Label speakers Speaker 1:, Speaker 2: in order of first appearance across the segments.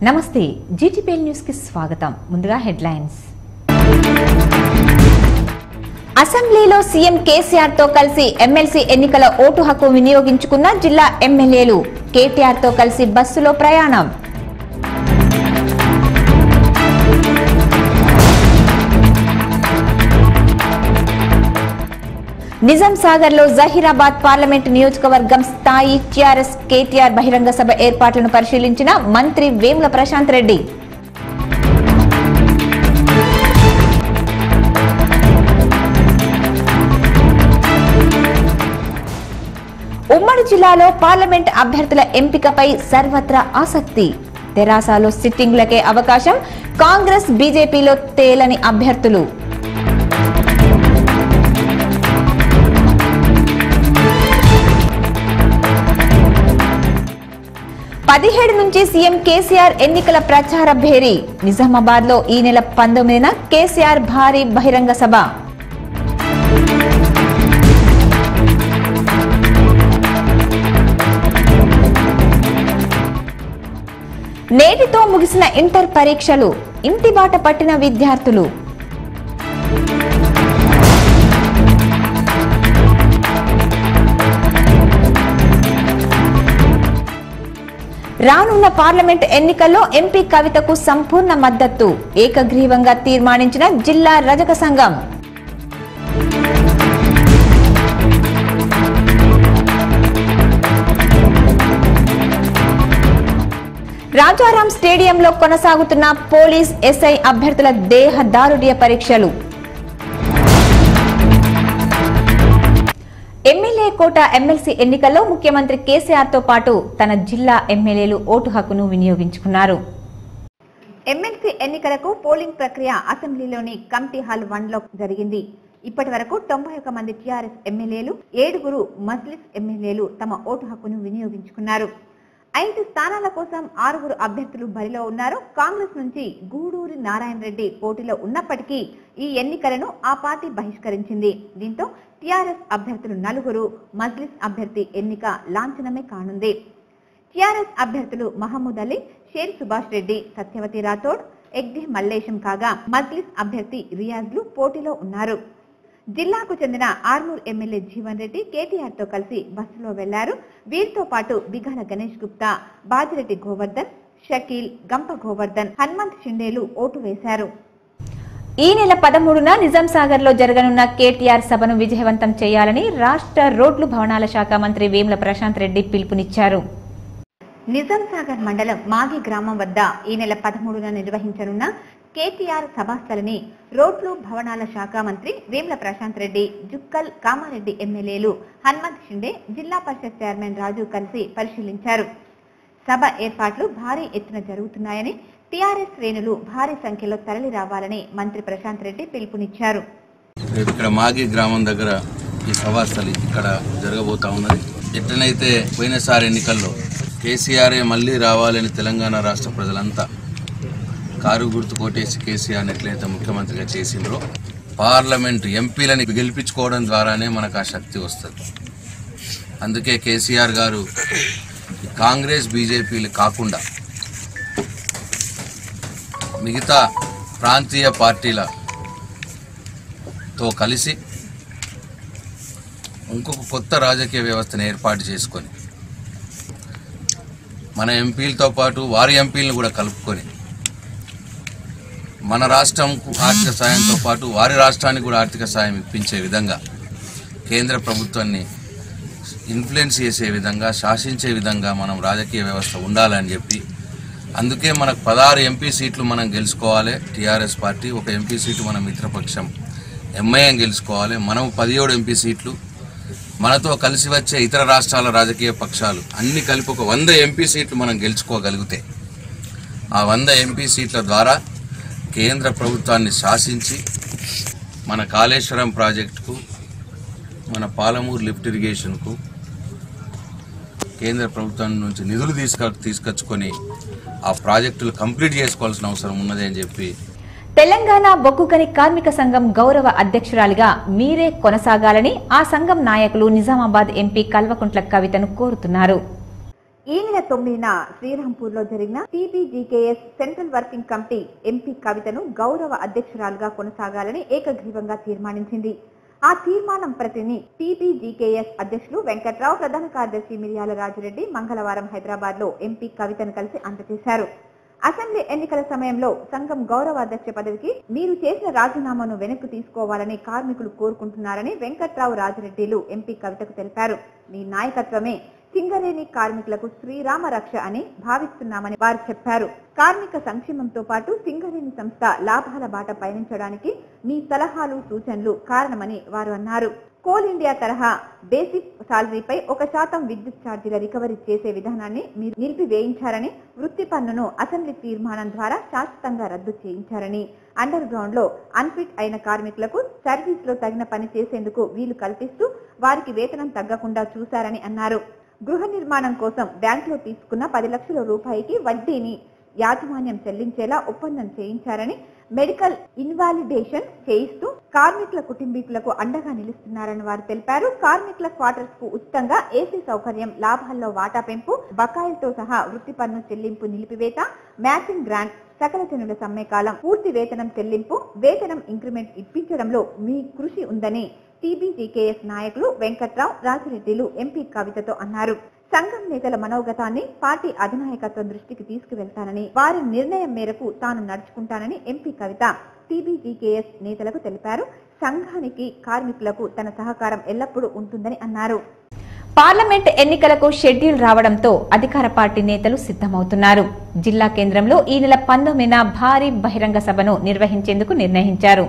Speaker 1: నమస్తే GTPL news కి స్వాగతం. ముందుగా హెడ్లైన్స్. అసెంబ్లీలో సీఎం కేసీఆర్ తో కలిసి ఎమ్మెల్సీ ఎన్నికల ఓటు హక్కు వినియోగించుకున్న జిల్లా ఎమ్మెల్యేలు. కేటీఆర్ తో కలిసి బస్సులో ప్రయాణం. నిజాం సాగర్ లో జహీరాబాద్ పార్లమెంట్ నియోజకవర్గం స్థాయి టీఆర్ఎస్ కేటీఆర్ బహిరంగ సభ ఏర్పాట్లను పరిశీలించిన మంత్రి వేముల ప్రశాంత్ రెడ్డి. ఉమ్మడి జిల్లాలో పార్లమెంట్ అభ్యర్థుల ఎంపికపై సర్వత్రా ఆసక్తి. తెరాసలో సిట్టింగులకే అవకాశం. కాంగ్రెస్ బీజేపీలో తేలని అభ్యర్థులు. పదిహేడు నుంచి సీఎం కేసీఆర్ ఎన్నికల ప్రచార భేరీ. నిజామాబాద్ లో ఈ నెల 19న కేసీఆర్ భారీ బహిరంగ సభ. నేటితో ముగిసిన ఇంటర్ పరీక్షలు. ఇంటి బాట పట్టిన విద్యార్థులు. రానున్న పార్లమెంట్ ఎన్నికల్లో ఎంపీ కవితకు సంపూర్ణ మద్దతు. ఏకగ్రీవంగా తీర్మానించిన జిల్లా రజక సంఘం. రాజారాం స్టేడియంలో కొనసాగుతున్న పోలీస్ ఎస్ఐ అభ్యర్థుల దేహదారుఢ్య పరీక్షలు. ఎమ్మెల్యే కోట ఎమ్మెల్సీ ఎన్నికల్లో ముఖ్యమంత్రి కేసీఆర్ తో పాటు తన జిల్లా ఎమ్మెల్యేలు ఓటు హక్కును వినియోగించుకున్నారు. ఎమ్మెల్సీ ఎన్నికలకు పోలింగ్ ప్రక్రియ అసెంబ్లీలోని కమిటీ హాల్ 1లో జరిగింది. ఇప్పటి వరకు 91 మంది టీఆర్ఎస్ ఎమ్మెల్యేలు, 7 మజ్లిస్ ఎమ్మెల్యేలు తమ ఓటు హక్కును వినియోగించుకున్నారు. 5 స్థానాల కోసం 6 అభ్యర్థులు బరిలో ఉన్నారు. కాంగ్రెస్ నుంచి గూడూరి నారాయణ రెడ్డి పోటీలో ఉన్నప్పటికీ ఈ ఎన్నికలను ఆ పార్టీ బహిష్కరించింది. దీంతో టీఆర్ఎస్ అభ్యర్థులు 4, మజ్లిస్ అభ్యర్థి ఎన్నిక లాంఛనమే కానుంది. టీఆర్ఎస్ అభ్యర్థులు మహమూద్ అలీ, షేర్ సుభాష్ రెడ్డి, సత్యవతి రాథోడ్, ఎగ్ది మల్లేశం కాగా మజ్లిస్ అభ్యర్థి రియాజ్లు పోటీలో ఉన్నారు. జిల్లాకు చెందిన ఆర్మూర్ ఎమ్మెల్యే జీవన్ రెడ్డి కేటీఆర్ తో కలిసి బస్సులో వెళ్లారు. వీరితో పాటు బిగాల గణేష్ గుప్తా, బాజిరెడ్డి గోవర్ధన్, షకీల్, గంప గోవర్ధన్, హనుమంత్ షిండేలు ఓటు వేశారు. ఈ నెల 13న నిజాం సాగర్ లో జరగనున్న కేటీఆర్ సభను విజయవంతం చేయాలని రాష్ట్ర రోడ్లు భవనాల శాఖ మంత్రి వేముల ప్రశాంత్ రెడ్డి పిలుపునిచ్చారు. నిజాం సాగర్ మండలం మాగి గ్రామం వద్ద ఈ నెల 13న నిర్వహించనున్న కేటీఆర్ సభాస్థలిని రోడ్లు భవనాల శాఖ మంత్రి వేముల ప్రశాంత్ రెడ్డి, జుక్కల్, కామారెడ్డి ఎమ్మెల్యేలు హనుమంత్ షిండే, జిల్లా పరిషత్ చైర్మన్ రాజు కలిసి పరిశీలించారు. సభ ఏర్పాట్లు భారీ ఎత్తున జరుగుతున్నాయని, టీఆర్ఎస్ శ్రేణులు భారీ సంఖ్యలో తరలి రావాలని మంత్రి ప్రశాంత్ రెడ్డి పిలుపునిచ్చారు.
Speaker 2: ఇక్కడ మాగి గ్రామం దగ్గర ఈ సభాస్థలి ఇక్కడ జరగబోతా ఉన్నది. ఎట్లనైతే పోయినసారి ఎన్నికల్లో కేసీఆర్ మళ్లీ రావాలని తెలంగాణ రాష్ట్ర ప్రజలంతా కారు గుర్తు కొట్టేసి కేసీఆర్ ఎట్లయితే ముఖ్యమంత్రిగా చేసిండ్రో, పార్లమెంటు ఎంపీలని గెలిపించుకోవడం ద్వారానే మనకు ఆ శక్తి వస్తుంది. అందుకే కేసీఆర్ గారు కాంగ్రెస్ బీజేపీలు కాకుండా మిగతా ప్రాంతీయ పార్టీలతో కలిసి ఇంకొక కొత్త రాజకీయ వ్యవస్థను ఏర్పాటు చేసుకొని మన ఎంపీలతో పాటు వారి ఎంపీలను కూడా కలుపుకొని మన రాష్ట్రంకు ఆర్థిక సాయంతో పాటు వారి రాష్ట్రానికి కూడా ఆర్థిక సాయం ఇప్పించే విధంగా, కేంద్ర ప్రభుత్వాన్ని ఇన్ఫ్లుయెన్స్ చేసే విధంగా, శాసించే విధంగా మనం రాజకీయ వ్యవస్థ ఉండాలని చెప్పి, అందుకే మనకు 16 ఎంపీ సీట్లు మనం గెలుచుకోవాలి. టీఆర్ఎస్ పార్టీ ఒక ఎంపీ సీటు మన మిత్రపక్షం ఎంఐఎం గెలుచుకోవాలి. మనం 17 ఎంపీ సీట్లు, మనతో కలిసి వచ్చే ఇతర రాష్ట్రాల రాజకీయ పక్షాలు అన్ని కలిపి ఒక 100 ఎంపీ సీట్లు మనం గెలుచుకోగలిగితే ఆ 100 ఎంపీ సీట్ల ద్వారా కేంద్ర ప్రభుత్వాన్ని శాసించి మన కాళేశ్వరం ప్రాజెక్టుకు, మన పాలమూరు లిఫ్ట్ ఇరిగేషన్కు కేంద్ర ప్రభుత్వం నుంచి నిధులు తీసుకొచ్చుకొని ఆ ప్రాజెక్టులు కంప్లీట్ చేసుకోవాల్సిన అవసరం ఉన్నది అని చెప్పి
Speaker 1: తెలంగాణ బొగ్గు గని కార్మిక సంఘం గౌరవ అధ్యక్షురాలిగా మీరే కొనసాగాలని ఆ సంఘం నాయకులు నిజామాబాద్ ఎంపీ కల్వకుంట్ల కవితను కోరుతున్నారు. ఈ నెల 9న శ్రీరాంపూర్లో జరిగిన TBGKS central working committee MP కవితను గౌరవ అధ్యక్షురాలుగా కొనసాగాలని ఏకగ్రీవంగా తీర్మానించింది. ఆ తీర్మానం ప్రతిని టీబీజీకేఎస్ అధ్యక్షులు వెంకట్రావు, ప్రధాన కార్యదర్శి మిర్యాల రాజిరెడ్డి మంగళవారం హైదరాబాద్ లో ఎంపీ కవితను కలిసి అందజేశారు. అసెంబ్లీ ఎన్నికల సమయంలో సంఘం గౌరవ అధ్యక్ష పదవికి మీరు చేసిన రాజీనామాను వెనక్కి తీసుకోవాలని కార్మికులు కోరుకుంటున్నారని వెంకట్రావు, రాజిరెడ్డిలు ఎంపీ కవితకు తెలిపారు. మీ నాయకత్వమే సింగరేణి కార్మికులకు శ్రీరామ రక్ష అని భావిస్తున్నామని వారు చెప్పారు. కార్మిక సంక్షేమంతో పాటు సింగరేణి సంస్థ లాభాల బాట పయనించడానికి మీ సలహాలు, సూచనలు కారణమని వారు అన్నారు. కోల్ ఇండియా తరహా బేసిక్ సాలరీపై 1% విద్యుత్ ఛార్జీల రికవరీ చేసే విధానాన్ని మీరు నిలిపివేయించారని, వృత్తి పన్నును అసెంబ్లీ తీర్మానం ద్వారా శాశ్వతంగా రద్దు చేయించారని, అండర్ గ్రౌండ్ లో అన్ఫిట్ అయిన కార్మికులకు సర్వీస్ లో తగిన పని చేసేందుకు వీలు కల్పిస్తూ వారికి వేతనం తగ్గకుండా చూశారని అన్నారు. గృహ నిర్మాణం కోసం బ్యాంకులో తీసుకున్న 10 లక్షల రూపాయికి వడ్డీని యాజమాన్యం చెల్లించేలా ఒప్పందం చేయించారని, మెడికల్ ఇన్వాలిడేషన్ చేయిస్తూ కార్మికుల కుటుంబీకులకు అండగా నిలుస్తున్నారని వారు తెలిపారు. కార్మికుల క్వార్టర్స్ కు ఉచితంగా ఏసీ సౌకర్యం, లాభాల్లో వాటా పెంపు, బకాయిలతో సహా వృత్తి పన్ను చెల్లింపు నిలిపివేత, మ్యాచింగ్ గ్రాంట్, సకల జనుల సమ్మెకాలం, పూర్తి వేతనం చెల్లింపు, వేతనం ఇంక్రిమెంట్ ఇప్పించడంలో మీ కృషి ఉందని టీబీజీకేఎస్ నాయకులు వెంకట్రావు, రాజిరెడ్డిలు ఎంపీ కవితతో అన్నారు. సంఘం నేతల మనోగతాన్ని పార్టీ అధినాయకత్వం దృష్టికి తీసుకువెళ్తానని, వారి నిర్ణయం మేరకు తాను నడుచుకుంటానని ఎంపీ కవిత టీబీజీకేఎస్ నేతలకు తెలిపారు. సంఘానికి, కార్మికులకు తన సహకారం ఎల్లప్పుడూ ఉంటుందని అన్నారు.
Speaker 3: పార్లమెంట్ ఎన్నికలకు షెడ్యూల్ రావడంతో అధికార పార్టీ నేతలు సిద్దమవుతున్నారు. జిల్లా కేంద్రంలో ఈ నెల 19న భారీ బహిరంగ సభను నిర్వహించేందుకు నిర్ణయించారు.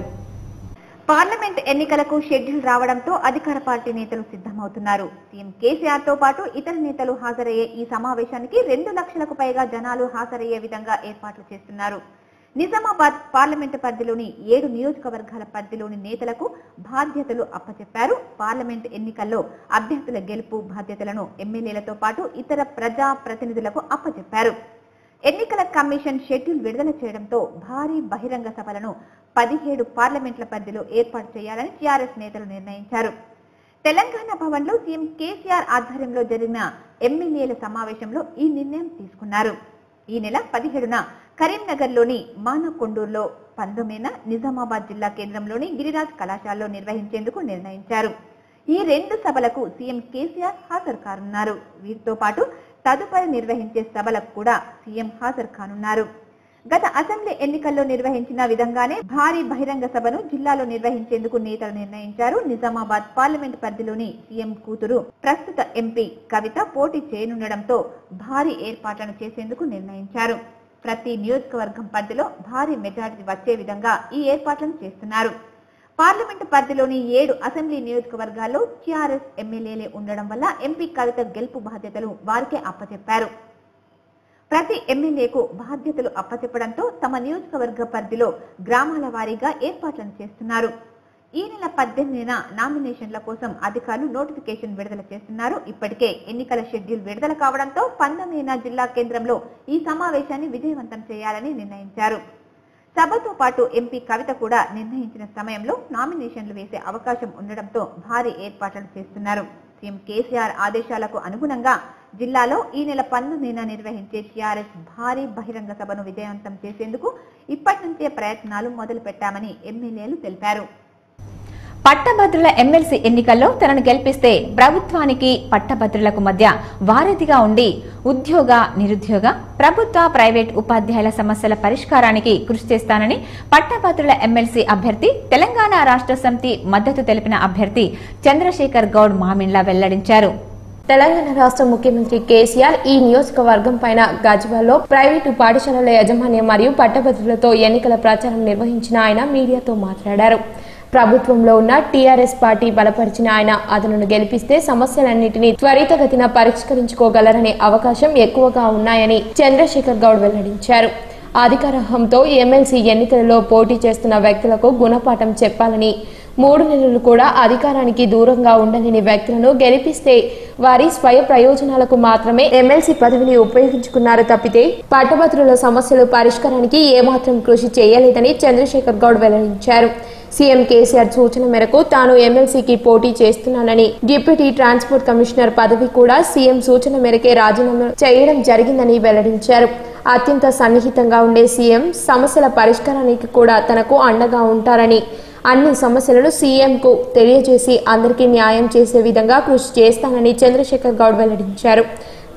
Speaker 1: పార్లమెంట్ ఎన్నికలకు షెడ్యూల్ రావడంతో అధికార పార్టీ నేతలు సిద్దమవుతున్నారు. సీఎం కేసీఆర్ తో పాటు ఇతర నేతలు హాజరయ్యే ఈ సమావేశానికి 2 లక్షలకు పైగా జనాలు హాజరయ్యే విధంగా ఏర్పాట్లు చేస్తున్నారు. నిజామాబాద్ పార్లమెంటు పరిధిలోని 7 నియోజకవర్గాల పరిధిలోని నేతలకు బాధ్యతలు అప్పచెప్పారు. పార్లమెంట్ ఎన్నికల్లో అభ్యర్థుల గెలుపు బాధ్యతలను ఎమ్మెల్యేలతో పాటు ఇతర ప్రజా ప్రతినిధులకు అప్పచెప్పారు. ఎన్నికల కమిషన్ షెడ్యూల్ విడుదల చేయడంతో భారీ బహిరంగ సభలను 17 పార్లమెంట్ల పరిధిలో ఏర్పాటు చేయాలని టీఆర్ఎస్ నేతలు నిర్ణయించారు. తెలంగాణ భవన్ లో సీఎం కేసీఆర్ ఆధ్వర్యంలో జరిగిన ఎమ్మెల్యేల సమావేశంలో ఈ నిర్ణయం తీసుకున్నారు. ఈ నెల 17న కరీంనగర్ లోని మానకొండూరులో, 19న నిజామాబాద్ జిల్లా కేంద్రంలోని గిరిరాజ్ కళాశాలలో నిర్వహించేందుకు నిర్ణయించారు. ఈ 2 సభలకు సీఎం కేసీఆర్ హాజరు కానున్నారు. వీరితో పాటు తదుపరి నిర్వహించే సభలకు కూడా సీఎం హాజరు కానున్నారు. గత అసెంబ్లీ ఎన్నికల్లో నిర్వహించిన విధంగానే భారీ బహిరంగ సభను జిల్లాలో నిర్వహించేందుకు నేతలు నిర్ణయించారు. నిజామాబాద్ పార్లమెంట్ పరిధిలోని సీఎం కూతురు ప్రస్తుత ఎంపీ కవిత పోటీ చేయనుండడంతో భారీ ఏర్పాట్లను చేసేందుకు నిర్ణయించారు. ప్రతి నియోజకవర్గం పరిధిలో భారీ మెజారిటీ వచ్చే విధంగా ఈ ఏర్పాట్లను చేస్తున్నారు. పార్లమెంటు పరిధిలోని 7 అసెంబ్లీ నియోజకవర్గాల్లో టీఆర్ఎస్ ఎమ్మెల్యేలే ఉండడం వల్ల ఎంపీ కవిత గెలుపు బాధ్యతలు వారికే అప్పచెప్పారు. ప్రతి ఎమ్మెల్యేకు బాధ్యతలు అప్పచెప్పడంతో తమ నియోజకవర్గ పరిధిలో గ్రామాల వారీగా ఏర్పాట్లను చేస్తున్నారు. ఈ నెల 18న నామినేషన్ల కోసం అధికారులు నోటిఫికేషన్ విడుదల చేస్తున్నారు. ఇప్పటికే ఎన్నికల షెడ్యూల్ విడుదల కావడంతో 19న జిల్లా కేంద్రంలో ఈ సమావేశాన్ని విజయవంతం చేయాలని నిర్ణయించారు. సభతో పాటు ఎంపీ కవిత కూడా నిర్ణయించిన సమయంలో నామినేషన్లు వేసే అవకాశం ఉండడంతో భారీ ఏర్పాట్లను చేస్తున్నారు. సీఎం కేసీఆర్ ఆదేశాలకు అనుగుణంగా జిల్లాలో ఈ నెల 19న నిర్వహించే టీఆర్ఎస్ భారీ బహిరంగ సభను విజయవంతం చేసేందుకు ఇప్పటి నుంచే ప్రయత్నాలు మొదలు పెట్టామని ఎమ్మెల్యేలు తెలిపారు.
Speaker 3: పట్టభద్రుల ఎమ్మెల్సీ ఎన్నికల్లో తనను గెలిపిస్తే ప్రభుత్వానికి పట్టభద్రులకు మధ్య వారధిగా ఉండి ఉద్యోగ, నిరుద్యోగ, ప్రభుత్వ, ప్రైవేట్ ఉపాధ్యాయుల సమస్యల పరిష్కారానికి కృషి చేస్తానని పట్టభద్రుల ఎమ్మెల్సీ అభ్యర్థి, తెలంగాణ రాష్ట్ర సమితి మద్దతు తెలిపిన అభ్యర్థి చంద్రశేఖర్ గౌడ్ మామిండ్ల వెల్లడించారు.
Speaker 4: తెలంగాణ రాష్ట్ర ముఖ్యమంత్రి కేసీఆర్ ఈ నియోజకవర్గం పైన గజ్వేల్లో ప్రైవేటు పాఠశాలల యాజమాన్యం మరియు పట్టభద్రులతో ఎన్నికల ప్రచారం నిర్వహించిన ఆయన మీడియాతో మాట్లాడారు. ప్రభుత్వంలో ఉన్న టీఆర్ఎస్ పార్టీ బలపరిచిన ఆయన అతను గెలిపిస్తే సమస్యలన్నింటినీ త్వరితగతిన పరిష్కరించుకోగలరనే అవకాశం ఎక్కువగా ఉన్నాయని చంద్రశేఖర్ గౌడ్ వెల్లడించారు. అధికారంతో ఎమ్మెల్సీ ఎన్నికలలో పోటీ చేస్తున్న వ్యక్తులకు గుణపాఠం చెప్పాలని, 3 నెలలు కూడా అధికారానికి దూరంగా ఉండలేని వ్యక్తులను గెలిపిస్తే వారి స్వయ ప్రయోజనాలకు మాత్రమే ఎమ్మెల్సీ పదవిని ఉపయోగించుకున్నారు తప్పితే పట్టభద్రుల సమస్యల పరిష్కారానికి ఏమాత్రం కృషి చేయలేదని చంద్రశేఖర్ గౌడ్ వెల్లడించారు. సీఎం కేసీఆర్ సూచన మేరకు తాను ఎమ్మెల్సీకి పోటీ చేస్తున్నానని, డిప్యూటీ ట్రాన్స్పోర్ట్ కమిషనర్ పదవి కూడా సీఎం సూచన మేరకే రాజీనామా చేయడం జరిగిందని వెల్లడించారు. అత్యంత సన్నిహితంగా ఉండే సీఎం సమస్యల పరిష్కారానికి కూడా తనకు అండగా ఉంటారని, అన్ని సమస్యలను సీఎంకు తెలియజేసి అందరికీ న్యాయం చేసే విధంగా కృషి చేస్తానని చంద్రశేఖర్ గౌడ్ వెల్లడించారు.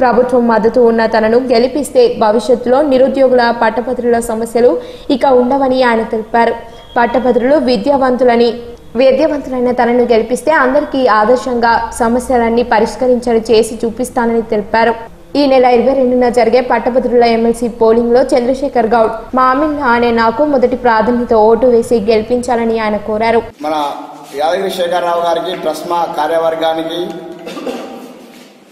Speaker 4: ప్రభుత్వం మద్దతు ఉన్న తనను గెలిపిస్తే భవిష్యత్తులో నిరుద్యోగుల పట్టభద్రుల సమస్యలు ఇక ఉండవని ఆయన తెలిపారు. పట్టభద్రులు విద్యావంతులైన తనను గెలిపిస్తే అందరికీ ఆదర్శంగా సమస్యలన్నీ పరిష్కరించని చేసి చూపిస్తానని తెలిపారు. ఈ నెల 22న జరిగే పట్టభద్రుల ఎమ్మెల్సీ పోలింగ్ లో చంద్రశేఖర్ గౌడ్ మామిళ్ళ అనే నాకు మొదటి ప్రాధాన్యత ఓటు వేసి గెలిపించాలని ఆయన కోరారు.
Speaker 5: మన యాదగిరి శేఖరరావు గారికి, ట్రస్మా కార్యవర్గానికి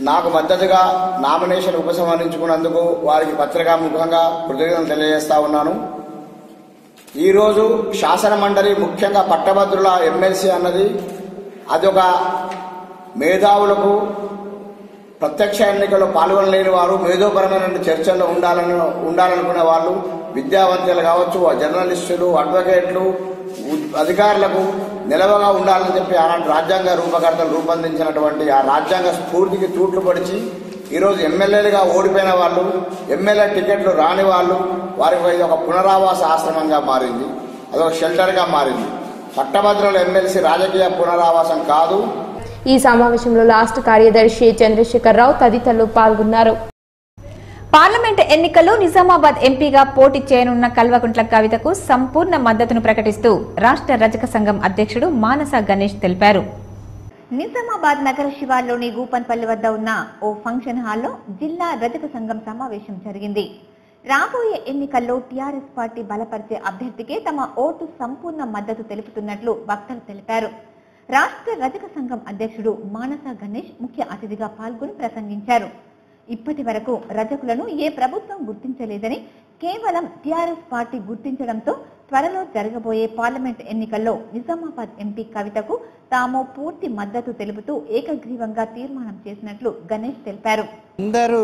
Speaker 5: నాకు మద్దతుగా నామినేషన్ ఉపసంహరించుకున్నందుకు వారికి పత్రికాముఖంగా కృతజ్ఞతలు తెలియజేస్తా ఉన్నాను. ఈరోజు శాసన మండలి ముఖ్యంగా పట్టభద్రుల ఎమ్మెల్సీ అన్నది అదొక మేధావులకు, ప్రత్యక్ష ఎన్నికల్లో పాల్గొనలేని వారు, మేధోపరమైన చర్చల్లో ఉండాలనుకునే వాళ్ళు, విద్యావంతులు కావచ్చు, జర్నలిస్టులు, అడ్వకేట్లు, అధికారులకు నిలవగా ఉండాలని చెప్పి ఆనాటి రాజ్యాంగ రూపకర్తలు రూపొందించినటువంటి ఆ రాజ్యాంగ స్ఫూర్తికి తూట్లు పడిచి ఈరోజు ఎమ్మెల్యేలుగా ఓడిపోయిన వాళ్ళు, ఎమ్మెల్యే టికెట్లు రాని వాళ్ళు, వారికి ఇది ఒక పునరావాస ఆశ్రమంగా మారింది, అదొక షెల్టర్గా మారింది. పట్టభద్రుల ఎమ్మెల్సీ రాజకీయ పునరావాసం కాదు.
Speaker 4: ఈ సమావేశంలో రాష్ట్ర కార్యదర్శి చంద్రశేఖర్ రావు తదితరులు పాల్గొన్నారు.
Speaker 3: పార్లమెంట్ ఎన్నికల్లో నిజామాబాద్ ఎంపీగా పోటీ చేయనున్న కల్వకుంట్ల కవితకు సంపూర్ణ మద్దతును ప్రకటిస్తూ రాష్ట్ర రజక సంఘం అధ్యక్షుడు మానస గణేష్ తెలిపారు.
Speaker 1: నిజామాబాద్ నగర శివార్లోని గూపన్పల్లి వద్ద ఉన్న ఓ ఫంక్షన్ హాల్లో జిల్లా రజక సంఘం సమావేశం జరిగింది. రాబోయే ఎన్నికల్లో టీఆర్ఎస్ పార్టీ బలపరిచే అభ్యర్థికే తమ ఓటు సంపూర్ణ మద్దతు తెలుపుతున్నట్లు వక్తలు తెలిపారు. రాష్ట్ర రజక సంఘం అధ్యక్షుడు మానస గణేష్ ముఖ్య అతిథిగా పాల్గొని ప్రసంగించారు. ఇప్పటి వరకు రజకులను ఏ ప్రభుత్వం గుర్తించలేదని, కేవలం టీఆర్ఎస్ పార్టీ గుర్తించడంతో త్వరలో జరగబోయే పార్లమెంట్ ఎన్నికల్లో నిజామాబాద్ ఎంపీ కవితకు తాము పూర్తి మద్దతు తెలుపుతూ ఏకగ్రీవంగా తీర్మానం చేసినట్లు గణేష్ తెలిపారు.
Speaker 6: అందరూ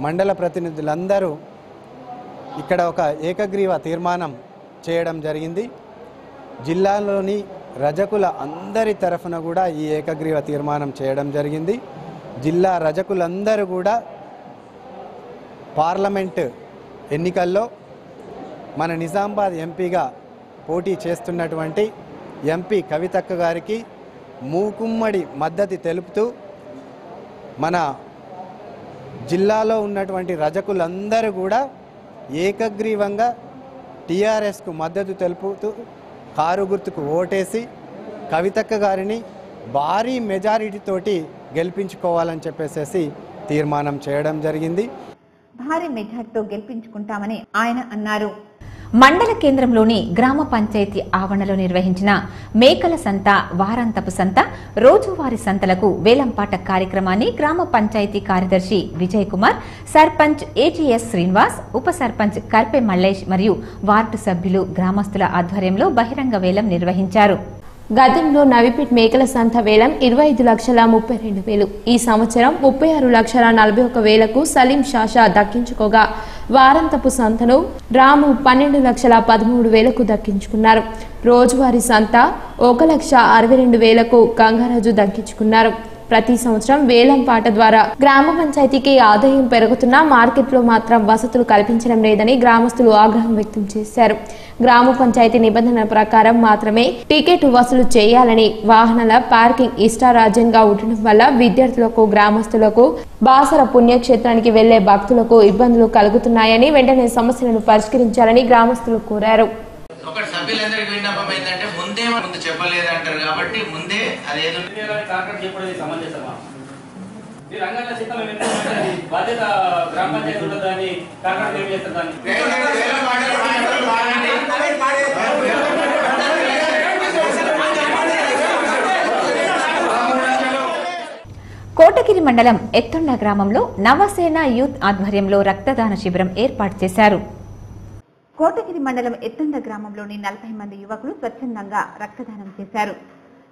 Speaker 6: మండల ప్రతినిధులందరూ ఇక్కడ ఒక ఏకగ్రీవ తీర్మానం చేయడం జరిగింది. జిల్లాలోని రజకుల అందరి తరఫున కూడా ఈ ఏకగ్రీవ తీర్మానం చేయడం జరిగింది. జిల్లా రజకులందరూ కూడా పార్లమెంట్ ఎన్నికల్లో మన నిజామాబాద్ ఎంపీగా పోటీ చేస్తున్నటువంటి ఎంపీ కవితక్క గారికి మూకుమ్మడి మద్దతు తెలుపుతూ మన జిల్లాలో ఉన్నటువంటి రజకులందరూ కూడా ఏకగ్రీవంగా టీఆర్ఎస్కు మద్దతు తెలుపుతూ కారు గుర్తుకు ఓటేసి కవితక్క గారిని భారీ మెజారిటీతోటి గెలిపించుకోవాలని చెప్పేసి తీర్మానం చేయడం జరిగింది.
Speaker 1: భారీ మెజార్టీతో గెలిపించుకుంటామని ఆయన అన్నారు.
Speaker 3: మండల కేంద్రంలోని గ్రామ పంచాయతీ ఆవరణలో నిర్వహించిన మేకల సంత, వారాంతపు సంత, రోజువారీ సంతలకు వేలంపాట కార్యక్రమాన్ని గ్రామ పంచాయతీ కార్యదర్శి విజయ్ కుమార్, సర్పంచ్ ఏటీఎస్ శ్రీనివాస్, ఉప సర్పంచ్ కర్పె మల్లేష్ మరియు వార్డు సభ్యులు, గ్రామస్తుల ఆధ్వర్యంలో బహిరంగ వేలం నిర్వహించారు.
Speaker 4: గతంలో నవిపేట్ మేకల సంత వేలం 25,32,000. ఈ సంవత్సరం 36,41,000కు సలీం షాషా దక్కించుకోగా వారంతపు సంతను రాము 12,13,000కు దక్కించుకున్నారు. రోజువారీ సంత 1,62,000కు గంగారాజు దక్కించుకున్నారు. ప్రతి సంవత్సరం వేలం పాట ద్వారా గ్రామ పంచాయతీకి ఆదాయం పెరుగుతున్నా మార్కెట్లో మాత్రం వసతులు కల్పించడం లేదని గ్రామస్తులు ఆగ్రహం వ్యక్తం చేశారు. గ్రామ పంచాయతీ నిబంధనల ప్రకారం మాత్రమే టికెట్ వసూలు చేయాలని, వాహనాల పార్కింగ్ ఇష్టారాజ్యంగా ఉండడం వల్ల విద్యార్థులకు, గ్రామస్తులకు, బాసర పుణ్యక్షేత్రానికి వెళ్లే భక్తులకు ఇబ్బందులు కలుగుతున్నాయని, వెంటనే సమస్యలను పరిష్కరించాలని గ్రామస్తులు కోరారు.
Speaker 7: ఒకటి సభ్యులందరికీ విన్నపం ఏంటంటే ముందు చెప్పలేదంటారు కాబట్టి ముందే అదేదో సమంజసమా ఈ రంగాల సిద్ధం బాధ్యత గ్రామ పంచాయతీ ఉంటుందని కాంట్రాక్ట్ ఏం చేస్తారు.
Speaker 3: కోటగిరి మండలం ఎత్తుండ గ్రామంలో నవసేన యూత్ ఆధ్వర్యంలో రక్తదాన శిబిరం ఏర్పాటు చేశారు.
Speaker 1: కోటగిరి మండలం ఎత్తండ గ్రామంలోని 40 మంది యువకులు స్వచ్ఛందంగా రక్తదానం చేశారు.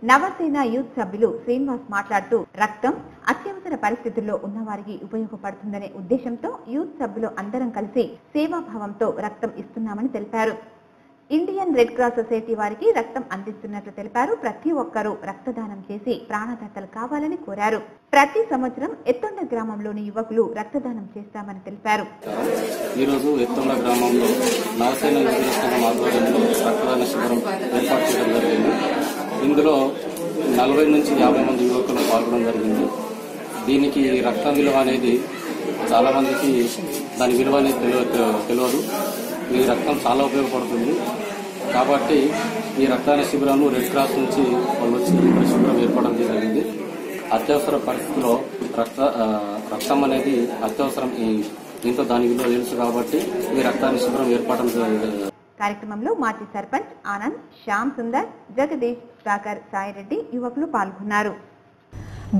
Speaker 1: నవసేన యూత్ సభ్యులు శ్రీనివాస్ మాట్లాడుతూ, రక్తం అత్యవసర పరిస్థితుల్లో ఉన్నవారికి ఉపయోగపడుతుందనే ఉద్దేశంతో యూత్ సభ్యులు అందరం కలిసి సేవాభావంతో రక్తం ఇస్తున్నామని తెలిపారు. ఇండియన్ రెడ్ క్రాస్ సొసైటీ వారికి రక్తం అందిస్తున్నట్లు తెలిపారు. ప్రతి ఒక్కరూ రక్తదానం చేసి ప్రాణదాతలు కావాలని కోరారు. ప్రతి సంవత్సరం ఎత్తొండ గ్రామంలోని యువకులు రక్తదానం చేస్తామని తెలిపారు.
Speaker 8: ఈరోజు ఎత్తొండ గ్రామంలో నవసేన సంఘం ఆధ్వర్యంలో రక్తదాన శిబిరం ఏర్పాటు చేయడం జరిగింది. ఇందులో 40 నుంచి 50 మంది యువకులు పాల్గొనడం జరిగింది. దీనికి రక్తం విలువ అనేది చాలా మందికి దాని విలువ అనేది తెలియదు. ఈ రక్తం చాలా ఉపయోగపడుతుంది కాబట్టి ఈ రక్తదాన శిబిరంలో రెడ్ క్రాస్ నుంచి వాళ్ళు వచ్చి శిబిరం ఏర్పడడం జరిగింది. అత్యవసర పరిస్థితుల్లో రక్తం అనేది అత్యవసరం. దీంతో దాని విలువ తెలుసు కాబట్టి ఈ రక్తదాన శిబిరం ఏర్పడడం జరిగింది.
Speaker 1: కార్యక్రమంలో మాజీ సర్పంచ్ ఆనంద్, శ్యామ్ సుందర్, జగదీష్, సాగర్, సాయిరెడ్డి యువకులు పాల్గొన్నారు.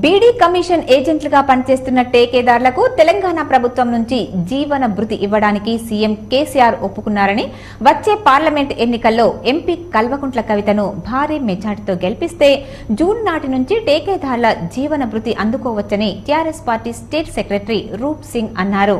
Speaker 3: బీడీ కమిషన్ ఏజెంట్లుగా పనిచేస్తున్న టేకేదారులకు తెలంగాణ ప్రభుత్వం నుంచి జీవన భృతి ఇవ్వడానికి సీఎం కేసీఆర్ ఒప్పుకున్నారని, వచ్చే పార్లమెంట్ ఎన్నికల్లో ఎంపీ కల్వకుంట్ల కవితను భారీ మెజార్టీతో గెలిపిస్తే జూన్ నాటి నుంచి టేకేదారుల జీవన భృతి అందుకోవచ్చని టీఆర్ఎస్ పార్టీ స్టేట్ సెక్రటరీ రూప్ సింగ్ అన్నారు.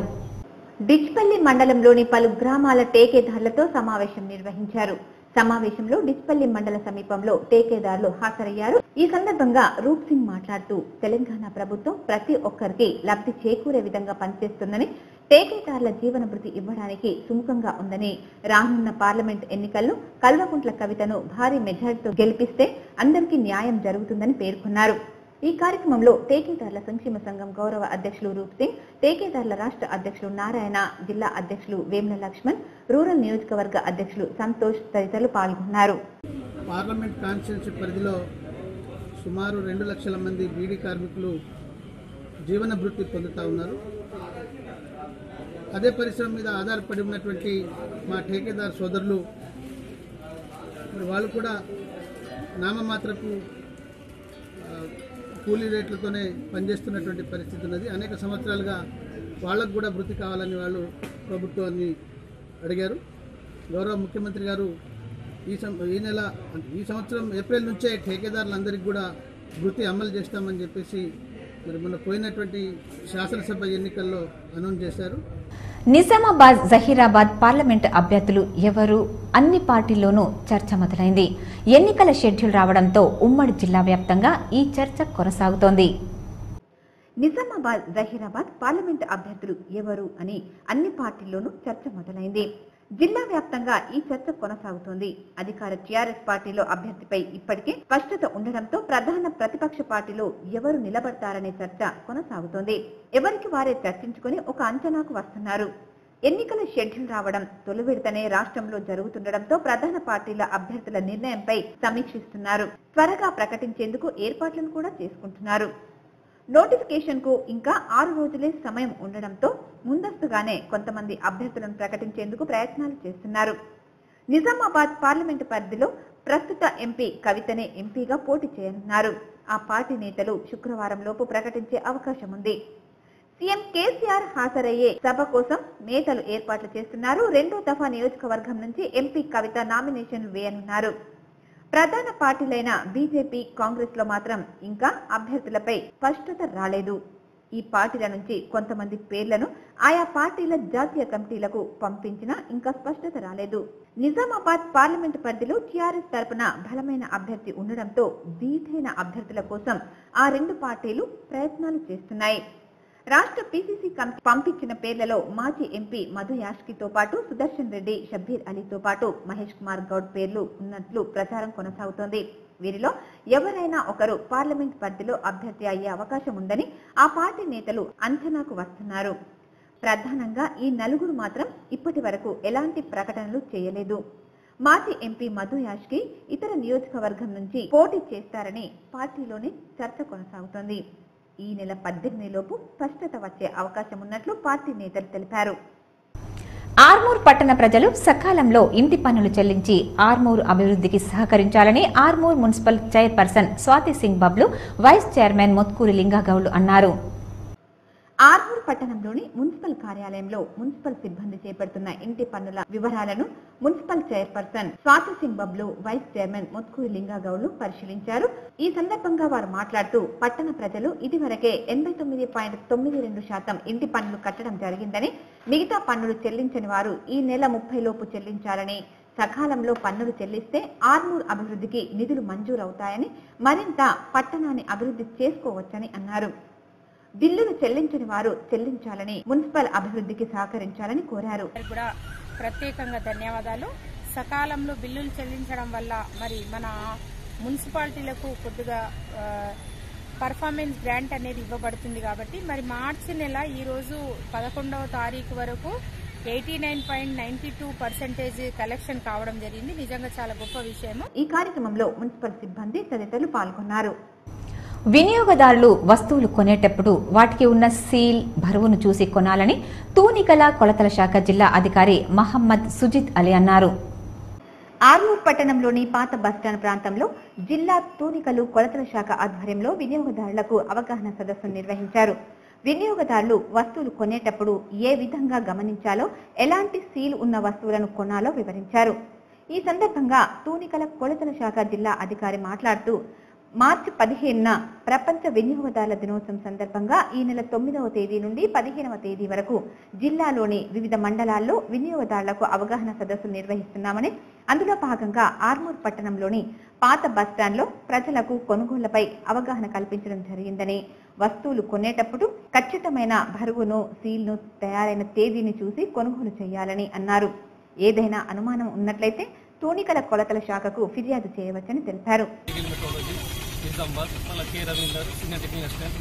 Speaker 1: డిచ్పల్లి మండలంలోని పలు గ్రామాల టేకేదారులతో సమావేశం నిర్వహించారు. సమావేశంలో డిచ్పల్లి మండల సమీపంలో టేకేదారులు హాజరయ్యారు. ఈ సందర్భంగా రూప్ సింగ్ మాట్లాడుతూ తెలంగాణ ప్రభుత్వం ప్రతి ఒక్కరికి లబ్ధి చేకూరే విధంగా పనిచేస్తుందని, టేకేదారుల జీవన భృతి ఇవ్వడానికి సుముఖంగా ఉందని, రానున్న పార్లమెంట్ ఎన్నికల్లో కల్వకుంట్ల కవితను భారీ మెజారిటీతో గెలిపిస్తే అందరికీ న్యాయం జరుగుతుందని పేర్కొన్నారు. ఈ కార్యక్రమంలో టేకేదారుల సంక్షేమ సంఘం గౌరవ అధ్యక్షులు రూప్ సింగ్, టేకేదారుల రాష్ట్ర అధ్యక్షులు నారాయణ, జిల్లా అధ్యక్షులు వేముల లక్ష్మణ్, రూరల్ నియోజకవర్గ అధ్యక్షులు సంతోష్ తదితరులు పాల్గొన్నారు.
Speaker 9: పార్లమెంట్ కాన్స్టిట్యున్సీ పరిధిలో సుమారు 2 లక్షల మంది బీడీ కార్మికులు జీవన భృతి పొందుతూ ఉన్నారు. అదే పరిశ్రమ మీద ఆధారపడి ఉన్నటువంటి మా టేకేదారు సోదరులు వాళ్ళు కూడా నామమాత్రకు కూలీ రేట్లతోనే పనిచేస్తున్నటువంటి పరిస్థితి ఉన్నది. అనేక సంవత్సరాలుగా వాళ్ళకు కూడా భృతి కావాలని వాళ్ళు ప్రభుత్వాన్ని అడిగారు. గౌరవ ముఖ్యమంత్రి గారు ఈ సంవత్సరం ఏప్రిల్ నుంచే టేకేదారులందరికీ కూడా భృతి అమలు చేస్తామని చెప్పేసి మరి మొన్న పోయినటువంటి శాసనసభ ఎన్నికల్లో అనౌన్స్ చేశారు.
Speaker 3: నిజామాబాద్, జహీరాబాద్ పార్లమెంటు అభ్యర్థులు ఎవరు అన్ని పార్టీల్లోనూ చర్చ మొదలైంది. ఎన్నికల షెడ్యూల్ రావడంతో ఉమ్మడి జిల్లా వ్యాప్తంగా ఈ చర్చ కొనసాగుతోంది.
Speaker 1: నిజామాబాద్, జహీరాబాద్ పార్లమెంటు అభ్యర్థులు ఎవరు అని అన్ని పార్టీల్లోనూ చర్చ మొదలైంది. జిల్లా వ్యాప్తంగా ఈ చర్చ కొనసాగుతోంది. అధికార టీఆర్ఎస్ పార్టీలో అభ్యర్థిపై ఇప్పటికే స్పష్టత ఉండడంతో ప్రధాన ప్రతిపక్ష పార్టీలో ఎవరు నిలబడతారనే చర్చ కొనసాగుతోంది. ఎవరికి వారే చర్చించుకుని ఒక అంచనాకు వస్తున్నారు. ఎన్నికల షెడ్యూల్ రావడం తొలి విడతనే రాష్ట్రంలో జరుగుతుండటంతో ప్రధాన పార్టీల అభ్యర్థుల నిర్ణయంపై సమీక్షిస్తున్నారు. త్వరగా ప్రకటించేందుకు ఏర్పాట్లను కూడా చేసుకుంటున్నారు. నోటిఫికేషన్ కు ఇంకా 6 రోజులే సమయం ఉండడంతో ముందస్తుగానే కొంతమంది అభ్యర్థులను ప్రకటించేందుకు ప్రయత్నాలు చేస్తున్నారు. నిజామాబాద్ పార్లమెంటు పరిధిలో ప్రస్తుత ఎంపీ కవితనే ఎంపీగా పోటీ చేయనున్నారు. ఆ పార్టీ నేతలు శుక్రవారం లోపు ప్రకటించే అవకాశం ఉంది. సీఎం కేసీఆర్ హాజరయ్యే సభ కోసం నేతలు ఏర్పాట్లు చేస్తున్నారు. 2వ దఫా నియోజకవర్గం నుంచి ఎంపీ కవిత నామినేషన్లు వేయనున్నారు. ప్రధాన పార్టీలైన బీజేపీ, కాంగ్రెస్ లో మాత్రం ఇంకా అభ్యర్థులపై స్పష్టత రాలేదు. ఈ పార్టీల నుంచి కొంతమంది పేర్లను ఆయా పార్టీల జాతీయ కమిటీలకు పంపించినా ఇంకా స్పష్టత రాలేదు. నిజామాబాద్ పార్లమెంటు పరిధిలో టీఆర్ఎస్ తరపున బలమైన అభ్యర్థి ఉండడంతో దీటైన అభ్యర్థుల కోసం ఆ 2 పార్టీలు ప్రయత్నాలు చేస్తున్నాయి. రాష్ట్ర పీసీసీ కమిటీ పంపించిన పేర్లలో మాజీ ఎంపీ మధు యాష్కితో పాటు సుదర్శన్ రెడ్డి, షబ్బీర్ అలీతో పాటు మహేష్ కుమార్ గౌడ్ పేర్లు ఉన్నట్లు ప్రచారం కొనసాగుతోంది. వీరిలో ఎవరైనా ఒకరు పార్లమెంట్ పరిధిలో అభ్యర్థి అయ్యే అవకాశం ఉందని ఆ పార్టీ నేతలు అంచనాకు వస్తున్నారు. ప్రధానంగా ఈ 4 మాత్రం ఇప్పటి వరకు ఎలాంటి ప్రకటనలు చేయలేదు. మాజీ ఎంపీ మధు యాష్కి ఇతర నియోజకవర్గం నుంచి పోటీ చేస్తారని పార్టీలోనే చర్చ కొనసాగుతోంది. ఈ నెల 18 లోపు స్పష్టత వచ్చే అవకాశం ఉన్నట్లు పార్టీ నేతలు తెలిపారు.
Speaker 3: ఆర్మూర్ పట్టణ ప్రజలు సకాలంలో ఇంటి పన్నులు చెల్లించి ఆర్మూర్ అభివృద్ధికి సహకరించాలని Armoor municipal chairperson Swathi Singh Bablu, vice chairman Mothkuri Lingagoud అన్నారు.
Speaker 1: ఆర్మూర్ పట్టణంలోని మున్సిపల్ కార్యాలయంలో మున్సిపల్ సిబ్బంది చేపడుతున్న ఇంటి పన్నుల వివరాలను municipal chairperson Swathi Singh Bablu, vice chairman Motkuri లింగగౌడ్లు పరిశీలించారు. ఈ సందర్భంగా వారు మాట్లాడుతూ పట్టణ ప్రజలు ఇదివరకే 89.92% ఇంటి పన్నులు కట్టడం జరిగిందని, మిగతా పన్నులు చెల్లించని వారు ఈ నెల 30 లోపు చెల్లించాలని, సకాలంలో పన్నులు చెల్లిస్తే ఆర్మూర్ అభివృద్ధికి నిధులు మంజూరవుతాయని, మరింత పట్టణాన్ని అభివృద్ధి చేసుకోవచ్చని అన్నారు. బిల్లులు చెల్లించని వారు చెల్లించాలని, మున్సిపల్ అభివృద్ధికి సహకరించాలని కోరారు.
Speaker 10: ప్రత్యేకంగా ధన్యవాదాలు. సకాలంలో బిల్లులు చెల్లించడం వల్ల మరి మన మున్సిపాలిటీలకు కొద్దిగా పర్ఫార్మెన్స్ గ్రాంట్ అనేది ఇవ్వబడుతుంది. కాబట్టి మరి మార్చి నెల ఈ రోజు 11వ తారీఖు వరకు 89.92% కలెక్షన్ కావడం జరిగింది. నిజంగా చాలా గొప్ప విషయం.
Speaker 1: ఈ కార్యక్రమంలో మున్సిపల్ సిబ్బంది తదితరులు పాల్గొన్నారు.
Speaker 3: వినియోగదారులు వస్తువులు కొనేటప్పుడు వాటికి ఉన్న సీల్, బరువును చూసి కొనాలని తూనికల కొలతల శాఖ జిల్లా అధికారి మహమ్మద్ సుజిత్ అలీ అన్నారు.
Speaker 1: ఆర్మూర్ పట్టణంలోని పాత బస్టాండ్ ప్రాంతంలో జిల్లా తూనికలు కొలతల శాఖ ఆధ్వర్యంలో వినియోగదారులకు అవగాహన సదస్సు నిర్వహించారు. వినియోగదారులు వస్తువులు కొనేటప్పుడు ఏ విధంగా గమనించాలో, ఎలాంటి సీల్ ఉన్న వస్తువులను కొనాలో వివరించారు. ఈ సందర్భంగా తూనికల కొలతల శాఖ జిల్లా అధికారి మాట్లాడుతూ, మార్చి 15న ప్రపంచ వినియోగదారుల దినోత్సవం సందర్భంగా ఈ నెల 9వ తేదీ నుండి 15వ తేదీ వరకు జిల్లాలోని వివిధ మండలాల్లో వినియోగదారులకు అవగాహన సదస్సులు నిర్వహిస్తున్నామని, అందులో భాగంగా ఆర్మూర్ పట్టణంలోని పాత బస్టాండ్లో ప్రజలకు కొనుగోళ్లపై అవగాహన కల్పించడం జరిగిందని, వస్తువులు కొనేటప్పుడు ఖచ్చితమైన బరువును, సీల్ను, తయారైన తేదీని చూసి కొనుగోలు చేయాలని అన్నారు. ఏదైనా అనుమానం ఉన్నట్లయితే తూనికల కొలతల శాఖకు ఫిర్యాదు చేయవచ్చని తెలిపారు.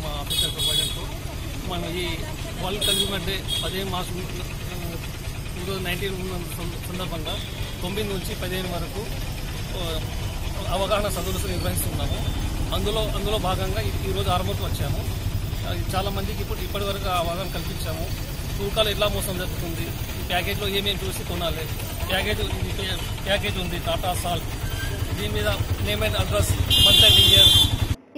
Speaker 11: మా ఆఫీసర్ ప్రొవైడర్తో మనం ఈ వరల్డ్ కన్జ్యూమర్ డే 15 మార్చి 2019 సందర్భంగా 9 నుంచి 15 వరకు అవగాహన సదస్సులు నిర్వహిస్తున్నాము. అందులో భాగంగా ఈరోజు ఆర్మూర్కి వచ్చాము. చాలా మందికి ఇప్పటి వరకు అవగాహన కల్పించాము. తూకాలు ఎట్లా మోసం జరుగుతుంది, ఈ ప్యాకేజ్లో ఏమేమి చూసి కొనాలి, ప్యాకేజ్ ఉంది టాటా సాల్ట్, దీని మీద name and address, month and year.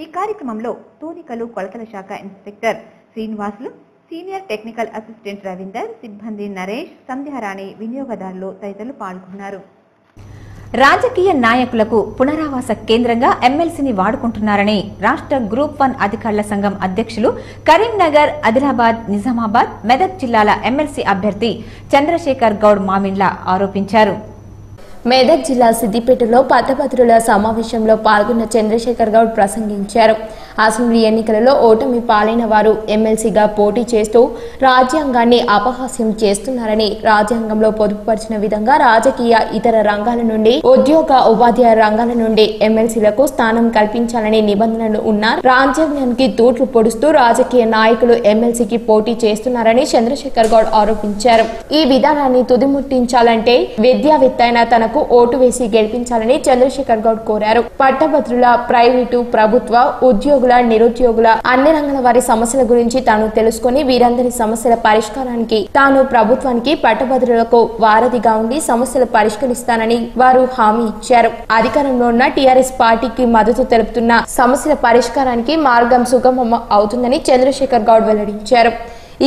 Speaker 1: ఈ కార్యక్రమంలో తూనికలు కొలతల శాఖ inspector Srinivasulu, senior technical assistant Ravinder, సిబ్బంది నరేష్, సంధ్యారాణి, వినియోగదారులు తదితరులు పాల్గొన్నారు.
Speaker 3: రాజకీయ నాయకులకు పునరావాస కేంద్రంగా ఎమ్మెల్సీని వాడుకుంటున్నారని రాష్ట్ర గ్రూప్ 1 అధికారుల సంఘం అధ్యక్షులు, కరీంనగర్, ఆదిలాబాద్, నిజామాబాద్, మెదక్ జిల్లాల ఎమ్మెల్సీ అభ్యర్థి చంద్రశేఖర్ గౌడ్ మామిండ్ల ఆరోపించారు.
Speaker 4: మెదక్ జిల్లా సిద్దిపేటలో పట్టభద్రుల సమావేశంలో పాల్గొన్న చంద్రశేఖర్ గౌడ్ ప్రసంగించారు. అసెంబ్లీ ఎన్నికలలో ఓటమి పాలైన వారు ఎమ్మెల్సీగా పోటీ చేస్తూ రాజ్యాంగాన్ని అపహాస్యం చేస్తున్నారని, రాజ్యాంగంలో పొదుపుపరిచిన విధంగా రాజకీయ, ఇతర రంగాల నుండి, ఉద్యోగ, ఉపాధ్యాయ రంగాల నుండి ఎమ్మెల్సీలకు స్థానం కల్పించాలని నిబంధనలు ఉన్న రాజ్యాంగానికి తూట్లు పొడుస్తూ రాజకీయ నాయకులు ఎమ్మెల్సీకి పోటీ చేస్తున్నారని చంద్రశేఖర్ గౌడ్ ఆరోపించారు. ఈ విధానాన్ని తుదిముట్టించాలంటే విద్యావేత్త అయిన తనకు ఓటు వేసి గెలిపించాలని చంద్రశేఖర్ గౌడ్ కోరారు. పట్టభద్రుల, ప్రైవేటు, ప్రభుత్వ ఉద్యోగుల, నిరుద్యోగుల, అన్ని రంగాల వారి సమస్యల గురించి తాను తెలుసుకుని వీరందరి సమస్యల పరిష్కారానికి తాను ప్రభుత్వానికి, పట్టభద్రులకు వారధిగా ఉండి సమస్యలు పరిష్కరిస్తానని వారు హామీ ఇచ్చారు. అధికారంలో ఉన్న టీఆర్ఎస్ పార్టీకి మద్దతు తెలుపుతున్న సమస్యల పరిష్కారానికి మార్గం సుగమం అవుతుందని చంద్రశేఖర్ గౌడ్ వెల్లడించారు.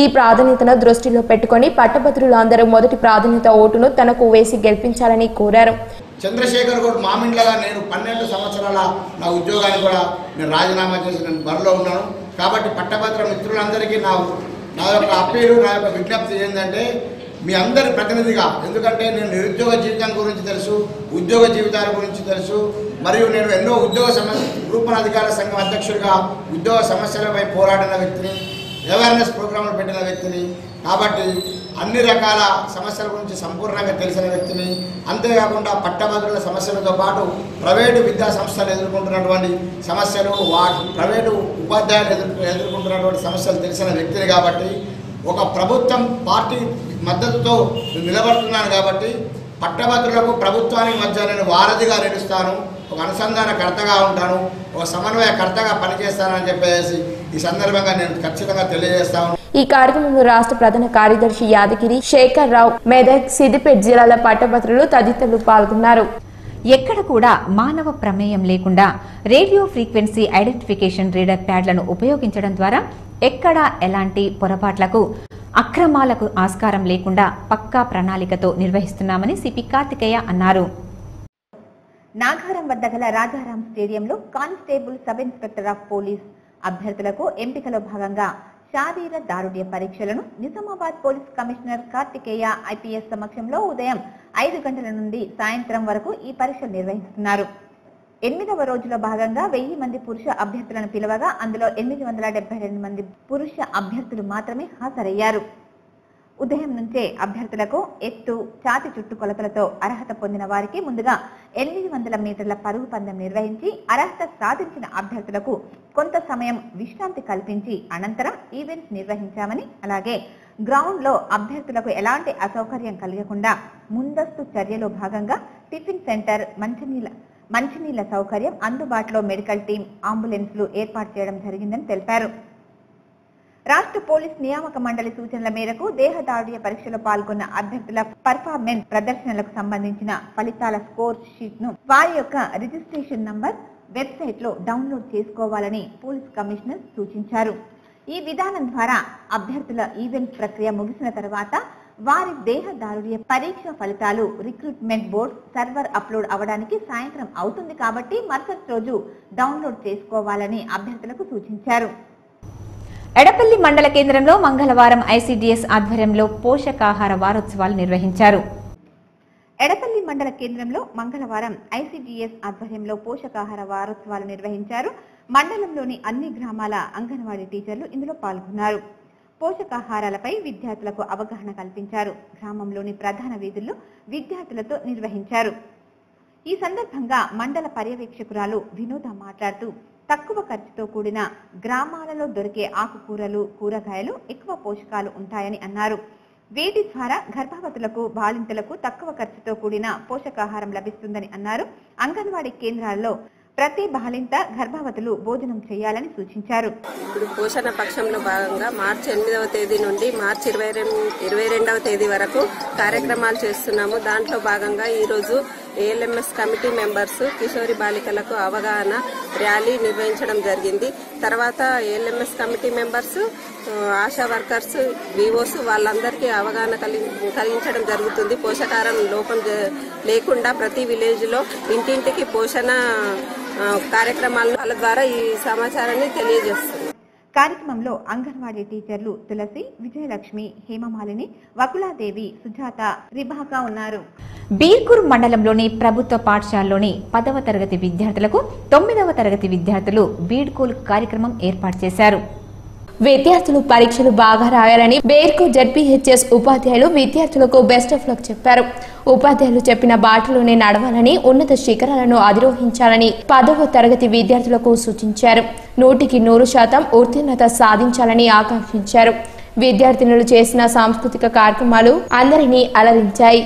Speaker 4: ఈ ప్రాధాన్యతను దృష్టిలో పెట్టుకుని పట్టభద్రులు అందరూ మొదటి ప్రాధాన్యత ఓటును తనకు వేసి గెలిపించాలని కోరారు.
Speaker 5: చంద్రశేఖర్ గౌడ్ మామిండ్లగా నేను 12 సంవత్సరాల నా ఉద్యోగాన్ని కూడా నేను రాజీనామా చేసి నేను బరిలో ఉన్నాను. కాబట్టి పట్టభద్ర మిత్రులందరికీ నా యొక్క అప్పీలు, నా యొక్క విజ్ఞప్తి ఏంటంటే, మీ అందరి ప్రతినిధిగా, ఎందుకంటే నేను నిరుద్యోగ జీవితం గురించి తెలుసు, ఉద్యోగ జీవితాల గురించి తెలుసు, మరియు నేను ఎన్నో ఉద్యోగ గ్రూప్ 1 అధికారుల సంఘం అధ్యక్షుడిగా ఉద్యోగ సమస్యలపై పోరాడిన వ్యక్తిని, అవేర్నెస్ ప్రోగ్రాంలు పెట్టిన వ్యక్తిని, కాబట్టి అన్ని రకాల సమస్యల గురించి సంపూర్ణంగా తెలిసిన వ్యక్తిని. అంతేకాకుండా పట్టభద్రుల సమస్యలతో పాటు ప్రైవేటు విద్యా సంస్థలు ఎదుర్కొంటున్నటువంటి సమస్యలు, ప్రైవేటు ఉపాధ్యాయులు ఎదుర్కొంటున్నటువంటి సమస్యలు తెలిసిన వ్యక్తిని. కాబట్టి ఒక ప్రభుత్వం, పార్టీ మద్దతుతో నిలబడుతున్నాను. కాబట్టి పట్టభద్రులకు, ప్రభుత్వానికి మధ్య నేను వారధిగా నిలుస్తాను, ఒక అనుసంధానకర్తగా ఉంటాను, ఒక సమన్వయకర్తగా పనిచేస్తానని చెప్పేసి ఈ సందర్భంగా నేను ఖచ్చితంగా తెలియజేస్తాను.
Speaker 4: ఈ కార్యక్రమంలో రాష్ట్ర ప్రధాన కార్యదర్శి యాదగిరి, శేఖర్ రావు, మెదక్, సిద్దిపేట జిల్లాల పట్టభద్రులు తదితరులు పాల్గొన్నారు.
Speaker 3: ఎక్కడ కూడా మానవ ప్రమేయం లేకుండా రేడియో ఫ్రీక్వెన్సీ ఐడెంటిఫికేషన్ రీడర్ ప్యాడ్లను ఉపయోగించడం ద్వారా ఎక్కడా ఎలాంటి పొరపాట్లకు, అక్రమాలకు ఆస్కారం లేకుండా పక్కా ప్రణాళికతో నిర్వహిస్తున్నామని సిపి కార్తికేయ అన్నారు.
Speaker 1: నాగారం వద్ద గల రాజారాం స్టేడియంలో constable, sub inspector of police అభ్యర్థులకు ఎంపికలో భాగంగా శారీర దారుఢ్య పరీక్షలను Nizamabad police commissioner Karthikeya IPS సమక్షంలో ఉదయం 5 గంటల నుండి సాయంత్రం వరకు ఈ పరీక్షలు నిర్వహిస్తున్నారు. 8వ రోజులో భాగంగా 1000 మంది పురుష అభ్యర్థులను పిలవగా అందులో 872 మంది పురుష అభ్యర్థులు మాత్రమే హాజరయ్యారు. ఉదయం నుంచే అభ్యర్థులకు ఎత్తు, ఛాతి చుట్టు కొలతలతో అర్హత పొందిన వారికి ముందుగా 800 మీటర్ల పరుగు పందెం నిర్వహించి అర్హత సాధించిన అభ్యర్థులకు కొంత సమయం విశ్రాంతి కల్పించి అనంతరం ఈవెంట్స్ నిర్వహించామని, అలాగే గ్రౌండ్ లో అభ్యర్థులకు ఎలాంటి అసౌకర్యం కలగకుండా ముందస్తు చర్యలో భాగంగా టిఫిన్ సెంటర్, మంచినీళ్ల సౌకర్యం, అందుబాటులో మెడికల్ టీం, అంబులెన్స్లు ఏర్పాటు చేయడం జరిగిందని తెలిపారు. రాష్ట్ర పోలీస్ నియామక మండలి సూచనల మేరకు దేహదారుఢ్య పరీక్షలో పాల్గొన్న అభ్యర్థుల పర్ఫార్మెన్స్ ప్రదర్శనలకు సంబంధించిన ఫలితాల స్కోర్ షీట్ ను వారి యొక్క రిజిస్ట్రేషన్ నంబర్ వెబ్సైట్ లో డౌన్లోడ్ చేసుకోవాలని పోలీస్ కమిషనర్ సూచించారు. ఈ విధానం ద్వారా అభ్యర్థుల ఈవెంట్ ప్రక్రియ ముగిసిన తర్వాత వారి దేహదారుఢ్య పరీక్ష ఫలితాలు రిక్రూట్మెంట్ బోర్డు సర్వర్ అప్లోడ్ అవడానికి సాయంత్రం అవుతుంది కాబట్టి మరుసటి రోజు డౌన్లోడ్ చేసుకోవాలని అభ్యర్థులకు సూచించారు.
Speaker 3: ఎడపల్లి మండల కేంద్రంలో మంగళవారం ఐసీడీఎస్ ఆధ్వర్యంలో పోషకాహార వారోత్సవాలు నిర్వహించారు.
Speaker 1: ఎడపల్లి మండల కేంద్రంలో మంగళవారం ఐసీడీఎస్ ఆధ్వర్యంలో పోషకాహార వారోత్సవాలు నిర్వహించారు. మండలంలోని అన్ని గ్రామాల అంగన్వాడీ టీచర్లు ఇందులో పాల్గొన్నారు. పోషకాహారాలపై విద్యార్థులకు అవగాహన కల్పించారు. గ్రామంలోని ప్రధాన వీధుల్లో విద్యార్థులతో నిర్వహించారు. ఈ సందర్భంగా మండల పర్యవేక్షకురాలు వినోద మాట్లాడుతూ తక్కువ ఖర్చుతో కూడిన గ్రామాలలో దొరికే ఆకుకూరలు, కూరగాయలు ఎక్కువ పోషకాలు ఉంటాయని అన్నారు. వీటి ద్వారా గర్భవతులకు, బాలింతలకు తక్కువ ఖర్చుతో కూడిన పోషకాహారం లభిస్తుందని అన్నారు. అంగన్వాడీ కేంద్రాల్లో ప్రతి బాలింత, గర్భవతులు భోజనం చేయాలని సూచించారు.
Speaker 12: ఇప్పుడు పోషణ పక్షంలో భాగంగా మార్చి 8వ తేదీ నుండి మార్చి 22వ తేదీ వరకు కార్యక్రమాలు చేస్తున్నాము. దాంట్లో భాగంగా ఈ రోజు ఏఎల్ఎంఎస్ కమిటీ మెంబర్స్ కిషోరి బాలికలకు అవగాహన ర్యాలీ నిర్వహించడం జరిగింది. తర్వాత ఏఎల్ఎంఎస్ కమిటీ మెంబర్స్, ఆశా వర్కర్స్, వివోస్ వాళ్ళందరికీ అవగాహన కలిగించడం జరుగుతుంది. పోషకాహారం లోపం లేకుండా ప్రతి విలేజ్ లో ఇంటింటికి పోషణ కార్యక్రమాల ద్వారా ఈ సమాచారాన్ని తెలియజేస్తుంది.
Speaker 1: కార్యక్రమంలో అంగన్వాడీ టీచర్లు తులసి, విజయలక్ష్మి, హేమమాలిని, వకులాదేవి, సుజాత, రిబాకా ఉన్నారు.
Speaker 3: బీర్కూర్ మండలంలోని ప్రభుత్వ పాఠశాలలోని 10వ తరగతి విద్యార్థులకు 9వ తరగతి విద్యార్థులు బీడ్కోల్ కార్యక్రమం ఏర్పాటు చేశారు.
Speaker 4: విద్యార్థులు పరీక్షలు బాగా రాయాలని బీర్కూర్ జెడ్పీహెచ్ఎస్ ఉపాధ్యాయులు విద్యార్థులకు బెస్ట్ ఆఫ్ లక్ చెప్పారు. ఉపాధ్యాయులు చెప్పిన బాటలోనే నడవాలని, ఉన్నత శిఖరాలను అధిరోహించాలని 10వ తరగతి విద్యార్థులకు సూచించారు. 100% ఉత్తీర్ణత సాధించాలని ఆకాంక్షించారు. విద్యార్థినులు చేసిన సాంస్కృతిక కార్యక్రమాలు అందరినీ అలరించాయి.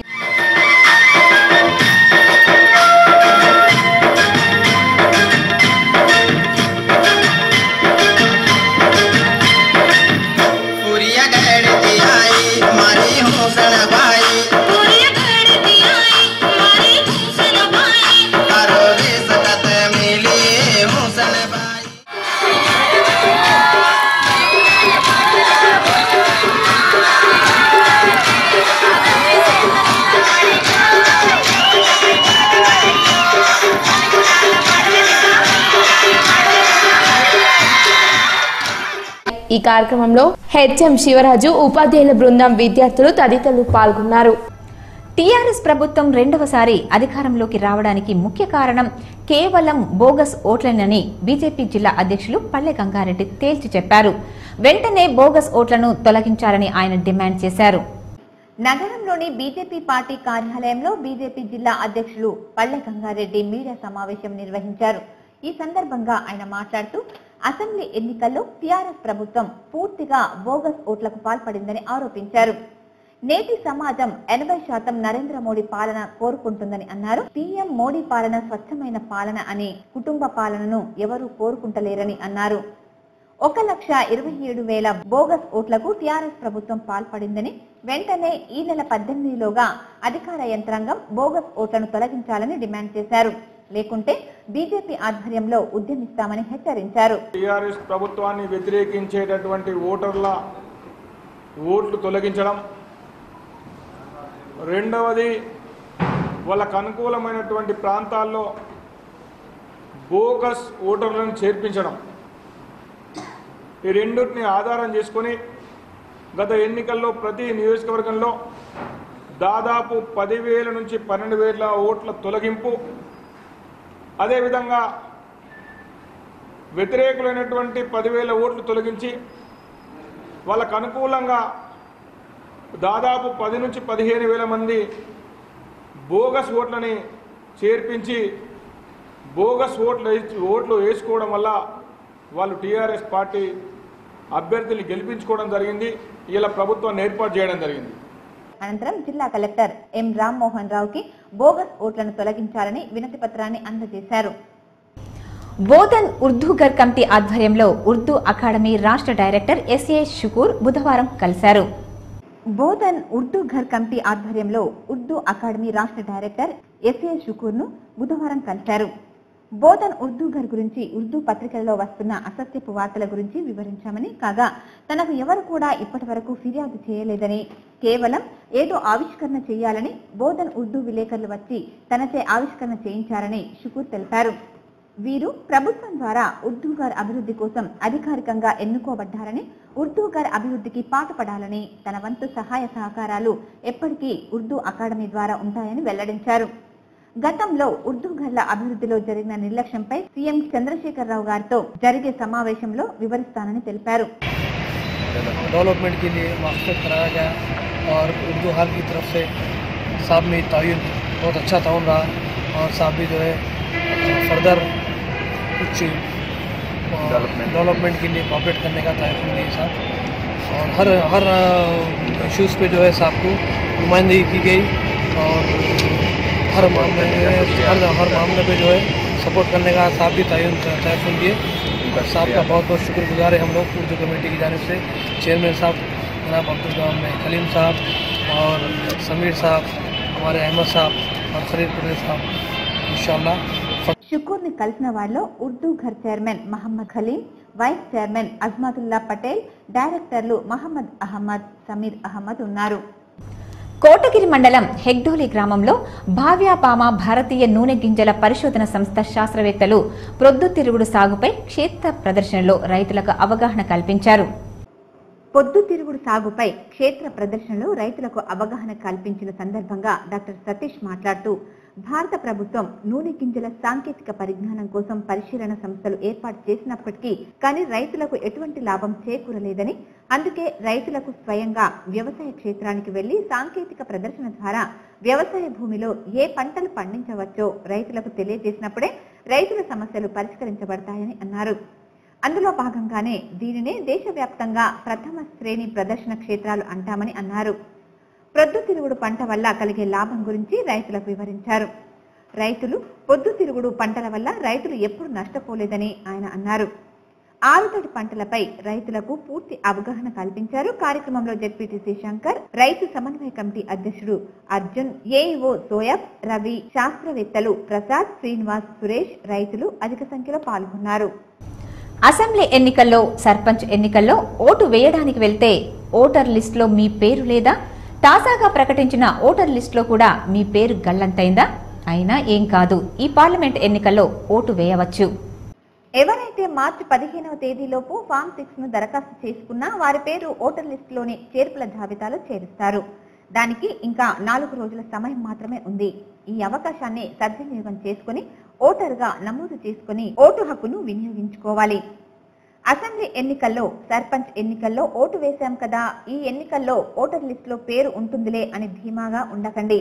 Speaker 4: ఈ కార్యక్రమంలో హెచ్ఎం శివరాజు, ఉపాధ్యాయుల బృందం, విద్యార్థులు తదితరులు పాల్గొన్నారు.
Speaker 3: టీఆర్ఎస్ ప్రభుత్వం రెండవసారి అధికారంలోకి రావడానికి ముఖ్య కారణం కేవలం బోగస్ ఓట్లేనని బీజేపీ జిల్లా అధ్యక్షులు పల్లె గంగారెడ్డి తేల్చి చెప్పారు. వెంటనే బోగస్ ఓట్లను తొలగించాలని ఆయన డిమాండ్ చేశారు.
Speaker 1: నగరంలోని బీజేపీ పార్టీ కార్యాలయంలో బీజేపీ జిల్లా అధ్యక్షులు పల్లె గంగారెడ్డి మీడియా సమావేశం నిర్వహించారు. ఈ సందర్భంగా ఆయన మాట్లాడుతూ అసెంబ్లీ ఎన్నికల్లో టీఆర్ఎస్ ప్రభుత్వం పూర్తిగా బోగస్ ఓట్లకు పాల్పడిందని ఆరోపించారు. నేటి సమాజం 80% నరేంద్ర మోడీ పాలన కోరుకుంటుందని అన్నారు. పీఎం మోడీ పాలన స్వచ్ఛమైన పాలన అని, కుటుంబ పాలనను ఎవరూ కోరుకుంటలేరని అన్నారు. 1,27,000 బోగస్ ఓట్లకు టీఆర్ఎస్ ప్రభుత్వం పాల్పడిందని, వెంటనే ఈ నెల 18లోగా అధికార యంత్రాంగం బోగస్ ఓట్లను తొలగించాలని డిమాండ్ చేశారు. లేకుంటే బీజేపీ ఆధ్వర్యంలో ఉద్యమిస్తామని హెచ్చరించారు.
Speaker 13: టీఆర్ఎస్ ప్రభుత్వాన్ని వ్యతిరేకించేటటువంటి ఓటర్ల ఓట్లు తొలగించడం, రెండవది వాళ్ళకు అనుకూలమైనటువంటి ప్రాంతాల్లో బోగస్ ఓటర్లను చేర్పించడం, ఈ రెండింటిని ఆధారం చేసుకొని గత ఎన్నికల్లో ప్రతి నియోజకవర్గంలో దాదాపు 10,000 నుంచి 12,000 ఓట్ల తొలగింపు, అదేవిధంగా వ్యతిరేకులైనటువంటి 10,000 ఓట్లు తొలగించి వాళ్ళకు అనుకూలంగా దాదాపు 10 నుంచి 15,000 మంది బోగస్ ఓట్లని చేర్పించి బోగస్ ఓట్లు వేసుకోవడం వల్ల వాళ్ళు టీఆర్ఎస్ పార్టీ అభ్యర్థుల్ని గెలిపించుకోవడం జరిగింది. ఇలా ప్రభుత్వాన్ని ఏర్పాటు చేయడం జరిగింది.
Speaker 1: అనంతరం జిల్లా కలెక్టర్ ఎం రామ్మోహన్ రావుకి బోగస్ ఓట్లను తొలగించాలని వినతి పత్రాన్ని అందజేశారు.
Speaker 3: బోధన్ ఉర్దూగర్ కమిటీ ఆధ్వర్యంలో ఉర్దూ అకాడమీ రాష్ట్ర డైరెక్టర్ ఎస్ఏ షుకూర్ బుధవారం కలిశారు.
Speaker 1: బోధన్ ఉర్దూ ఘర్ కమిటీ ఆధ్వర్యంలో ఉర్దూ అకాడమీ రాష్ట్ర డైరెక్టర్ ఎస్ఏ షుకూర్ ను బుధవారం కలిశారు. బోధన్ ఉర్దూ ఘర్ గురించి ఉర్దూ పత్రికలలో వస్తున్న అసత్యపు వార్తల గురించి వివరించామని, కాగా తనకు ఎవరు కూడా ఇప్పటి వరకు ఫిర్యాదు చేయలేదని, కేవలం ఏదో ఆవిష్కరణ చేయాలని బోధన్ ఉర్దూ విలేకరులు వచ్చి తనచే ఆవిష్కరణ చేయించారని షుకూర్ తెలిపారు. వీరు ప్రభుత్వం ద్వారా ఉర్దూగర్ అభివృద్ధి కోసం అధికారికంగా ఎన్నుకోబడ్డారని, ఉర్దూగర్ అభివృద్ధికి పాటుపడాలని, తన వంతు సహాయ సహకారాలు ఎప్పటికీ ఉర్దూ అకాడమీ ద్వారా ఉంటాయని వెల్లడించారు. గతంలో ఉర్దూగర్ల అభివృద్ధిలో జరిగిన నిర్లక్ష్యంపై సీఎం చంద్రశేఖర్ రావు గారితో జరిగే సమావేశంలో వివరిస్తానని తెలిపారు.
Speaker 14: डेवलपमेंट के लिए मकसद कराया गया और उर्दू हाल की तरफ से साहब में तायुन बहुत अच्छा ताउन रहा और साहब भी जो है फर्दर कुछ डेवलपमेंट के लिए कॉपरेट करने का तायुन दिए साहब और हर इश्यूज़ पे जो है साहब को नुमाइंदगी की गई और हर मामले पे जो है सपोर्ट करने का साहब भी तायुन दिए। साहब का बहुत बहुत शुक्रगुजार है हम लोग उर्दू कमेटी की जानिब से, चेयरमैन साहब जनाब अब्दुल खलीम साहब और समीर साहब, हमारे अहमद साहब और खलील पटेल साहब इंशाअल्लाह।
Speaker 1: షుకూర్ ని కలిసిన వారిలో Urdu Ghar chairman Mohammed Khaleem, vice chairman Ajmathulla Patel, డైరెక్టర్లు మహమ్మద్ అహ్మద్, సమీర్ అహ్మద్ ఉన్నారు.
Speaker 3: కోటగిరి మండలం హెగ్డోలి గ్రామంలో భావ్యాపామ భారతీయ నూనె గింజల పరిశోధన సంస్థ శాస్త్రవేత్తలు ప్రొద్దుతిరుగుడు సాగుపై క్షేత్ర ప్రదర్శనలో రైతులకు అవగాహన కల్పించారు.
Speaker 1: పొద్దుతిరుగుడు సాగుపై క్షేత్ర ప్రదర్శనలో రైతులకు అవగాహన కల్పించిన సందర్భంగా డాక్టర్ సతీష్ మాట్లాడుతూ, భారత ప్రభుత్వం నూనె గింజల సాంకేతిక పరిజ్ఞానం కోసం పరిశీలన సంస్థలు ఏర్పాటు చేసినప్పటికీ కానీ రైతులకు ఎటువంటి లాభం చేకూరలేదని, అందుకే రైతులకు స్వయంగా వ్యవసాయ క్షేత్రానికి వెళ్లి సాంకేతిక ప్రదర్శన ద్వారా వ్యవసాయ భూమిలో ఏ పంటలు పండించవచ్చో రైతులకు తెలియజేసినప్పుడే రైతుల సమస్యలు పరిష్కరించబడతాయని అన్నారు. అందులో భాగంగానే దీనినే దేశవ్యాప్తంగా ప్రథమ శ్రేణి ప్రదర్శన క్షేత్రాలు అంటామని అన్నారు. పొద్దుతిరుగుడు పంట వల్ల కలిగే లాభం గురించి రైతులకు వివరించారు. రైతులు పొద్దుతిరుగుడు పంటల వల్ల రైతులు ఎప్పుడు నష్టపోలేదని ఆయన అన్నారు. ఆరుతడి పంటలపై రైతులకు పూర్తి అవగాహన కల్పించారు. కార్యక్రమంలో జెడ్పీటీసీ శంకర్, రైతు సమన్వయ కమిటీ అధ్యక్షుడు అర్జున్, ఏఈఓ సోయబ్, రవి, శాస్త్రవేత్తలు ప్రసాద్, శ్రీనివాస్, సురేష్, రైతులు అధిక సంఖ్యలో పాల్గొన్నారు.
Speaker 3: అసెంబ్లీ ఎన్నికల్లో, సర్పంచ్ ఎన్నికల్లో ఓటు వేయడానికి వెళ్తే ఓటర్ లిస్టులో మీ పేరు లేదా? తాజాగా ప్రకటించిన ఓటర్ లిస్టులో కూడా మీ పేరు గల్లంతైందా? అయినా ఏం కాదు, ఈ పార్లమెంట్ ఎన్నికల్లో ఓటు వేయవచ్చు.
Speaker 1: ఎవరైతే మార్చి 15వ తేదీలోపు ఫామ్ 6 ను దరఖాస్తు చేసుకున్నా వారి పేరు ఓటర్ లిస్టులోని చేర్పుల జాబితాలో చేరుస్తారు. దానికి ఇంకా 4 రోజుల సమయం మాత్రమే ఉంది. ఈ అవకాశాన్ని సద్వినియోగం చేసుకుని ఓటరుగా నమోదు చేసుకుని ఓటు హక్కును వినియోగించుకోవాలి. అసెంబ్లీ ఎన్నికల్లో, సర్పంచ్ ఎన్నికల్లో ఓటు వేశాం కదా, ఈ ఎన్నికల్లో ఓటర్ లిస్టులో పేరు ఉంటుందిలే అని ధీమాగా ఉండకండి.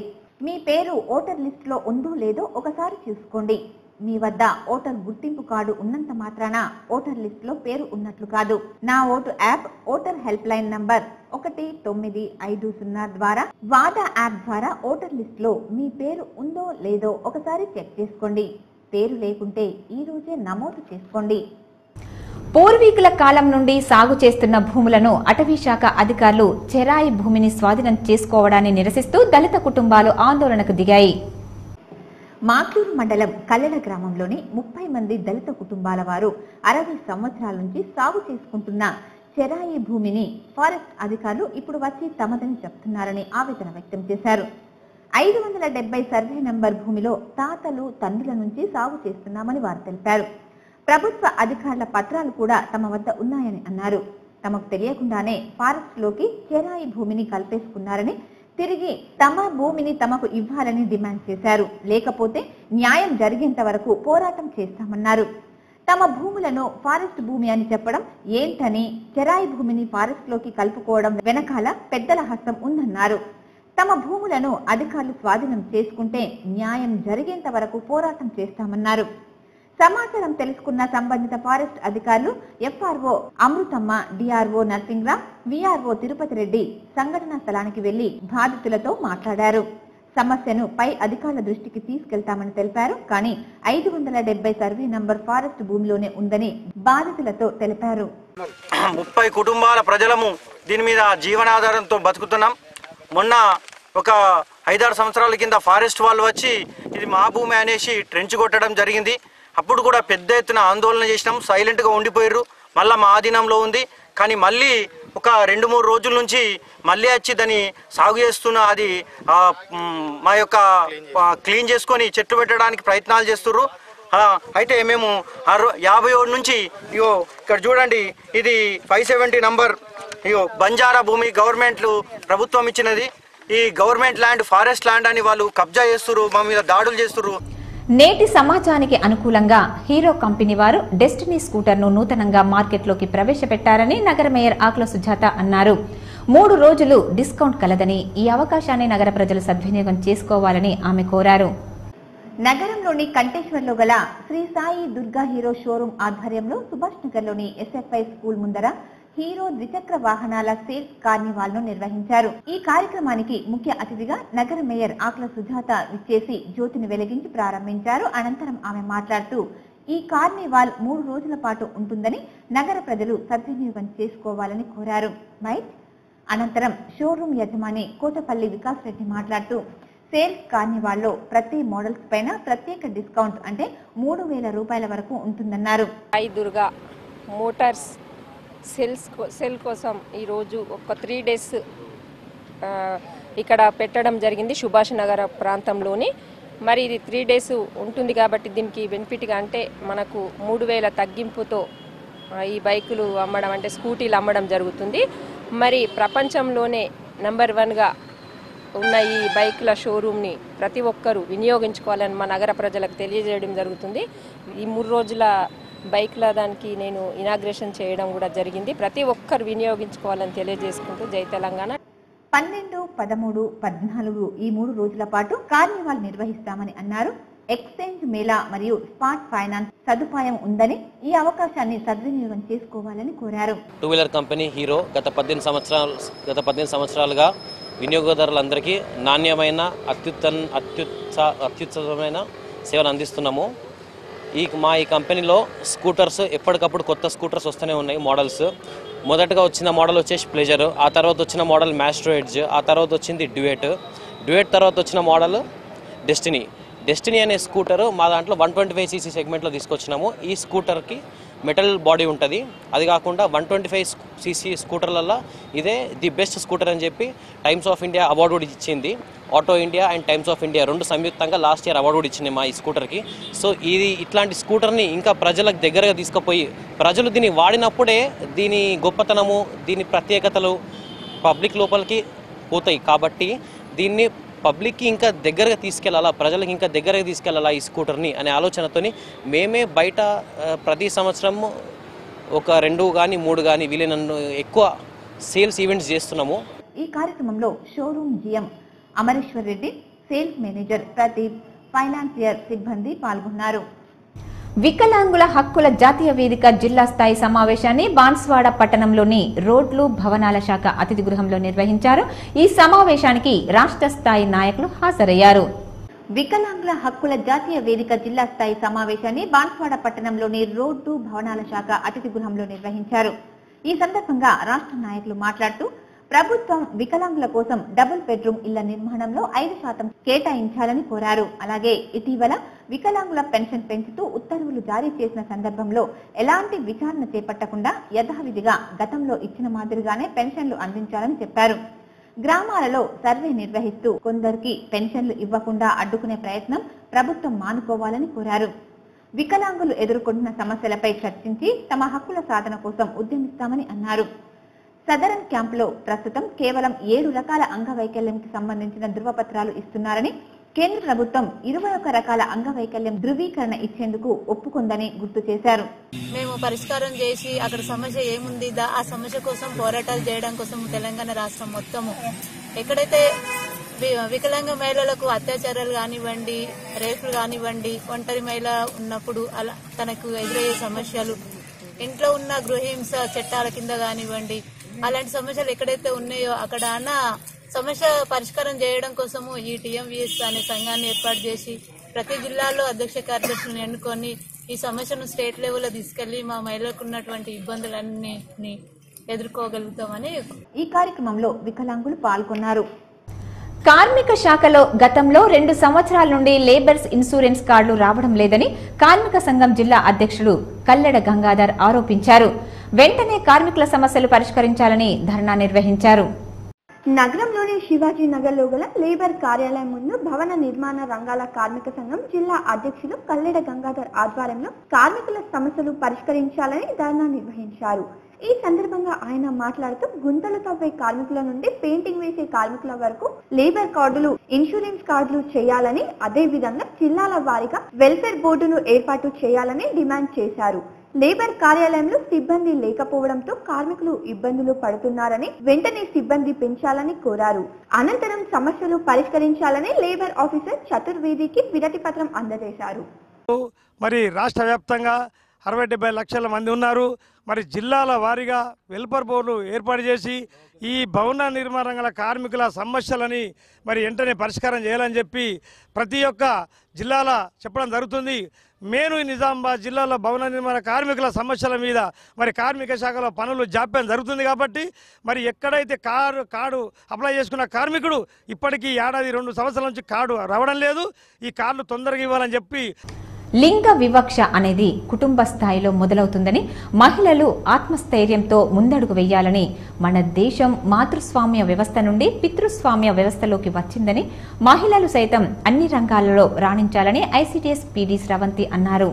Speaker 1: మీ పేరు ఓటర్ లిస్టులో ఉందో లేదో ఒకసారి చూసుకోండి. మీ వద్ద ఓటర్ గుర్తింపు కార్డు ఉన్నంత మాత్రాన ఓటర్ లిస్టులో పేరు ఉన్నట్లు కాదు. నా vote app, voter help line number 1950 ద్వారా, వాదా యాప్ ద్వారా ఓటర్ లిస్టులో మీ పేరు ఉందో లేదో ఒకసారి చెక్ చేసుకోండి. పేరు లేకుంటే ఈ రోజే నమోదు చేసుకోండి.
Speaker 3: పూర్వీకుల కాలం నుండి సాగు చేస్తున్న భూములను అటవీశాఖ అధికారులు చెరాయి భూమిని స్వాధీనం చేసుకోవడాన్ని నిరసిస్తూ దళిత కుటుంబాలు ఆందోళనకు దిగాయి.
Speaker 1: మాట్లూరు మండలం కల్లెల గ్రామంలోని 30 మంది దళిత కుటుంబాల వారు 60 సంవత్సరాల నుంచి సాగు చేసుకుంటున్న చెరాయి భూమిని ఫారెస్ట్ అధికారులు ఇప్పుడు వచ్చి తమదని చెప్తున్నారని ఆవేదన వ్యక్తం చేశారు. 570 సర్వే నంబర్ భూమిలో తాతలు, తండ్రుల నుంచి సాగు చేస్తున్నామని వారు తెలిపారు. ప్రభుత్వ అధికారుల పత్రాలు కూడా తమ వద్ద ఉన్నాయని అన్నారు. తమకు తెలియకుండానే ఫారెస్ట్ లోకి చెరాయి భూమిని కల్పేసుకున్నారని, తిరిగి తమ భూమిని తమకు ఇవ్వాలని డిమాండ్ చేశారు. లేకపోతే న్యాయం జరిగేంత వరకు పోరాటం చేస్తామన్నారు. తమ భూములను ఫారెస్ట్ భూమి అని చెప్పడం ఏంటని, చెరాయి భూమిని ఫారెస్ట్ లోకి కలుపుకోవడం వెనకాల పెద్దల హస్తం ఉందన్నారు. తమ భూములను అధికారులు స్వాధీనం చేసుకుంటే న్యాయం జరిగేంత వరకు పోరాటం చేస్తామన్నారు. సమాచారం తెలుసుకున్న సంబంధిత ఫారెస్ట్ అధికారులు FRO Amruthamma, DRO Narsingram, VRO Tirupati Reddy సంఘటనా స్థలానికి వెళ్లి బాధితులతో మాట్లాడారు. సమస్యను పై అధికారుల దృష్టికి తీసుకెళ్తామని తెలిపారు. కానీ 570 సర్వే నంబర్ ఫారెస్ట్ భూమిలోనే ఉందని బాధితులతో తెలిపారు.
Speaker 15: 30 కుటుంబాల ప్రజలము దీని మీద జీవనాధారంతో బతుకుతున్నాం. మొన్న ఒక 5-6 సంవత్సరాల కింద ఫారెస్ట్ వాళ్ళు వచ్చి ఇది మా భూమి అనేసి ట్రెంచ్ కొట్టడం జరిగింది. అప్పుడు కూడా పెద్ద ఎత్తున ఆందోళన చేసినాం. సైలెంట్గా ఉండిపోయారు. మళ్ళీ మా ఆధీనంలో ఉంది. కానీ మళ్ళీ ఒక 2-3 రోజుల నుంచి మళ్ళీ వచ్చి దాన్ని సాగు చేస్తున్న అది మా యొక్క క్లీన్ చేసుకొని చెట్లు పెట్టడానికి ప్రయత్నాలు చేస్తున్నారు. అయితే మేము 57 నుంచి ఇగో ఇక్కడ చూడండి, ఇది 570 నంబర్ ఇగో బంజారా భూమి గవర్నమెంట్ ప్రభుత్వం ఇచ్చినది. ఈ గవర్నమెంట్ ల్యాండ్ ఫారెస్ట్ ల్యాండ్ అని వాళ్ళు కబ్జా చేస్తున్నారు, మా మీద దాడులు చేస్తున్నారు.
Speaker 3: నేటి సమాజానికి అనుకూలంగా హీరో కంపెనీ వారు డెస్టినీ స్కూటర్ ను నూతనంగా మార్కెట్లోకి ప్రవేశపెట్టారని నగర మేయర్ ఆకుల సుజాత అన్నారు. 3 రోజులు డిస్కౌంట్ కలదని, ఈ అవకాశాన్ని నగర ప్రజలు సద్వినియోగం చేసుకోవాలని ఆమె కోరారు.
Speaker 1: నగరంలోని కంటేశ్వర్లో గల శ్రీ సాయి దుర్గా హీరో షోరూమ్ ఆధ్వర్యంలో సుభాష్ నగర్ లోని ఎస్ఎఫ్ఐ స్కూల్ ముందర హీరో ద్విచక్ర వాహనాల సేల్స్ కార్నివాల్ ను నిర్వహించారు. ఈ కార్యక్రమానికి ముఖ్య అతిథిగా నగర మేయర్ ఆకుల సుజాత విచ్చేసి జ్యోతిని వెలిగించి ప్రారంభించారు. అనంతరం ఆమె మాట్లాడుతూ ఈ కార్నివాల్ 3 రోజుల పాటు ఉంటుందని నగర ప్రజలు సద్వినియోగం చేసుకోవాలని కోరారు. అనంతరం షోరూమ్ యజమాని కోటపల్లి వికాస్ రెడ్డి మాట్లాడుతూ సేల్స్ కార్నివాల్లో ప్రతి మోడల్స్ పైన ప్రత్యేక డిస్కౌంట్ అంటే 3,000 రూపాయల వరకు ఉంటుందన్నారు.
Speaker 16: సాయి దుర్గా మోటార్స్ సెల్ కోసం ఈరోజు ఒక 3 డేస్ ఇక్కడ పెట్టడం జరిగింది సుభాష్ నగర్ ప్రాంతంలోని. మరి ఇది 3 డేస్ ఉంటుంది కాబట్టి దీనికి బెనిఫిట్గా అంటే మనకు 3,000 తగ్గింపుతో ఈ బైకులు అమ్మడం అంటే స్కూటీలు అమ్మడం జరుగుతుంది. మరి ప్రపంచంలోనే నెంబర్ 1గా ఉన్న ఈ బైకుల షోరూమ్ని ప్రతి ఒక్కరూ వినియోగించుకోవాలని మా నగర ప్రజలకు తెలియజేయడం జరుగుతుంది. ఈ 3 రోజుల బైక్ల దానికి నేను ఇనాగ్రేషన్ చేయడం కూడా జరిగింది. ప్రతి ఒక్కరు వినియోగించుకోవాలని తెలియజేసుకుంటూ జై తెలంగాణ.
Speaker 1: 12, 13, 14 ఈ 3 రోజుల పాటు కార్నివాల్ నిర్వహిస్తామని అన్నారు. ఎక్స్చేంజ్ మేళా మరియు స్పాట్ ఫైనాన్స్ సదుపాయం ఉందని, ఈ అవకాశాన్ని సద్వినియోగం చేసుకోవాలని కోరారు.
Speaker 17: 2 వీలర్ కంపెనీ హీరో గత 18 సంవత్సరాలుగా వినియోగదారులందరికీ నాణ్యమైన అత్యుత్తమమైన సేవలు అందిస్తున్నాము. మా ఈ కంపెనీలో స్కూటర్స్ ఎప్పటికప్పుడు కొత్త స్కూటర్స్ వస్తూనే ఉన్నాయి. మోడల్స్ మొదటగా వచ్చిన మోడల్ వచ్చేసి ప్లెజర్, ఆ తర్వాత వచ్చిన మోడల్ మ్యాస్ట్రో ఎడ్జ్, ఆ తర్వాత వచ్చింది డ్యూయెట్ తర్వాత వచ్చిన మోడల్ డెస్టినీ అనే స్కూటర్ మా దాంట్లో 125cc సెగ్మెంట్లో తీసుకొచ్చినాము. ఈ స్కూటర్కి మెటల్ బాడీ ఉంటుంది. అది కాకుండా 125cc స్కూటర్లలో ఇదే ది బెస్ట్ స్కూటర్ అని చెప్పి టైమ్స్ ఆఫ్ ఇండియా అవార్డు కూడా ఇచ్చింది. Auto India and times of India 2 సంయుక్తంగా లాస్ట్ ఇయర్ అవార్డు కూడా ఇచ్చింది మా ఈ స్కూటర్కి. సో ఇట్లాంటి స్కూటర్ని ఇంకా ప్రజలకు దగ్గరగా తీసుకుపోయి ప్రజలు దీన్ని వాడినప్పుడే దీని గొప్పతనము, దీని ప్రత్యేకతలు పబ్లిక్ లోపలికి పోతాయి. కాబట్టి దీన్ని పబ్లిక్కి ఇంకా దగ్గరగా తీసుకెళ్లాలా, ప్రజలకు ఇంకా దగ్గరగా తీసుకెళ్లాలా ఈ స్కూటర్ని అనే ఆలోచనతోని మేమే బయట ప్రతి సంవత్సరం ఒక 2 కానీ 3 కానీ వీలైనంత ఎక్కువ సేల్స్ ఈవెంట్స్ చేస్తున్నాము.
Speaker 1: ఈ కార్యక్రమంలో showroom GM Amareshwar Reddy, sales manager Pradeep, financier సిబ్బంది పాల్గొన్నారు.
Speaker 3: వికలాంగుల హక్కుల జాతీయ వేదిక జిల్లా స్థాయి సమావేశాన్ని బాన్స్వాడ పట్టణంలోని రోడ్లు భవనాల శాఖ అతిథి గృహంలో నిర్వహించారు. ఈ సమావేశానికి రాష్ట్ర స్థాయి నాయకులు హాజరయ్యారు.
Speaker 1: వికలాంగుల హక్కుల జాతీయ వేదిక జిల్లా స్థాయి సమావేశాన్ని బాన్స్వాడ పట్టణంలోని రోడ్డు భవనాల శాఖ అతిథి గృహంలో నిర్వహించారు. ఈ సందర్భంగా రాష్ట్ర నాయకులు మాట్లాడుతూ ప్రభుత్వం వికలాంగుల కోసం డబుల్ బెడ్రూమ్ ఇళ్ల నిర్మాణంలో 5% కేటాయించాలని కోరారు. అలాగే ఇటీవల వికలాంగుల పెన్షన్ పెంచుతూ ఉత్తర్వులు జారీ చేసిన సందర్భంలో ఎలాంటి విచారణ చేపట్టకుండా యథావిధిగా గతంలో ఇచ్చిన మాదిరిగానే పెన్షన్లు అందించాలని చెప్పారు. గ్రామాలలో సర్వే నిర్వహిస్తూ కొందరికి పెన్షన్లు ఇవ్వకుండా అడ్డుకునే ప్రయత్నం ప్రభుత్వం మానుకోవాలని కోరారు. వికలాంగులు ఎదుర్కొంటున్న సమస్యలపై చర్చించి తమ హక్కుల సాధన కోసం ఉద్యమిస్తామని అన్నారు. సదరన్ క్యాంపులో ప్రస్తుతం కేవలం 7 రకాల అంగవైకల్యంకి సంబంధించిన ధృవపత్రాలు ఇస్తున్నారని, కేంద్ర ప్రభుత్వం 21 రకాల అంగవైకల్యం ధృవీకరణ ఇచ్చేందుకు ఒప్పుకుందని గుర్తు చేశారు.
Speaker 18: మేము పరిష్కారం చేసి అక్కడ సమస్య ఏముంది ఆ సమస్య కోసం పోరాటాలు చేయడం కోసం తెలంగాణ రాష్ట్రం మొత్తము ఎక్కడైతే వికలాంగ మహిళలకు అత్యాచారాలు కానివ్వండి, రేపులు కానివ్వండి, ఒంటరి మహిళ ఉన్నప్పుడు అలా తనకు ఎదురయ్యే సమస్యలు, ఇంట్లో ఉన్న గృహహింస చట్టాల కింద కానివ్వండి, అలాంటి సమస్యలు ఎక్కడైతే ఉన్నాయో అక్కడ సమస్య పరిష్కారం చేయడం కోసము ఈ టీఎంవీఎస్ అనే సంఘాన్ని ఏర్పాటు చేసి ప్రతి జిల్లాలో అధ్యక్ష కార్యదర్శులను ఎన్నుకొని ఈ సమస్యను స్టేట్ లెవెల్లో తీసుకెళ్లి మా మహిళలకు ఉన్నటువంటి ఇబ్బందులన్నింటినీ ఎదుర్కోగలుగుతామని.
Speaker 1: ఈ కార్యక్రమంలో వికలాంగులు పాల్గొన్నారు.
Speaker 3: కార్మిక శాఖలో గతంలో 2 సంవత్సరాల నుండి లేబర్స్ ఇన్సూరెన్స్ కార్డులు రావడం లేదని కార్మిక సంఘం జిల్లా అధ్యక్షుడు కల్లెడ గంగాధర్ ఆరోపించారు. వెంటనే కార్మికుల సమస్యలు పరిష్కరించాలని ధర్నా నిర్వహించారు.
Speaker 19: నగరంలోని శివాజీ నగర్ లో గల లేబర్ కార్యాలయం ముందు భవన నిర్మాణ రంగాల కార్మిక సంఘం జిల్లా అధ్యక్షులు కల్లెడ గంగాధర్ ఆధ్వర్యంలో కార్మికుల సమస్యలు పరిష్కరించాలని ధర్నా నిర్వహించారు. ఈ సందర్భంగా ఆయన మాట్లాడుతూ గుంతలు తవ్వే కార్మికుల నుండి పెయింటింగ్ వేసే కార్మికుల వరకు లేబర్ కార్డులు, ఇన్సూరెన్స్ కార్డులు చేయాలని, అదే విధంగా జిల్లాల వారీగా వెల్ఫేర్ బోర్డును ఏర్పాటు చేయాలని డిమాండ్ చేశారు. లేబర్ కార్యాలయంలో సిబ్బంది లేకపోవడంతో కార్మికులు ఇబ్బందులు పడుతున్నారని, వెంటనే సిబ్బంది పెంచాలని కోరారు. అనంతరం సమస్యలు పరిష్కరించాలని లేబర్ ఆఫీసర్ చతుర్వేదికి వినతి పత్రం అందజేశారు.
Speaker 20: మరి రాష్ట్ర వ్యాప్తంగా 60-70 లక్షల మంది ఉన్నారు. మరి జిల్లాల వారీగా వెల్ఫేర్ బోర్డులు ఏర్పాటు చేసి ఈ భవన నిర్మాణ రంగాల కార్మికుల సమస్యలని మరి వెంటనే పరిష్కారం చేయాలని చెప్పి ప్రతి ఒక్క జిల్లాల చెప్పడం జరుగుతుంది. మేను నిజామాబాద్ జిల్లాలో భవన నిర్మాణ కార్మికుల సమస్యల మీద మరి కార్మిక శాఖలో పనులు జాప్యం జరుగుతుంది కాబట్టి మరి ఎక్కడైతే కార్డు అప్లై చేసుకున్న కార్మికుడు ఇప్పటికీ 1-2 సంవత్సరాల నుంచి కార్డు రావడం లేదు. ఈ కార్డులు తొందరగా ఇవ్వాలని చెప్పి
Speaker 3: లింగ వివక్ష అనేది కుటుంబ స్థాయిలో మొదలవుతుందని, మహిళలు ఆత్మస్థైర్యంతో ముందడుగు వేయాలని, మన దేశం మాతృస్వామ్య వ్యవస్థ నుండి పితృస్వామ్య వ్యవస్థలోకి వచ్చిందని, మహిళలు సైతం అన్ని రంగాలలో రాణించాలని ఐసీడీఎస్ పీడీ స్రవంతి అన్నారు.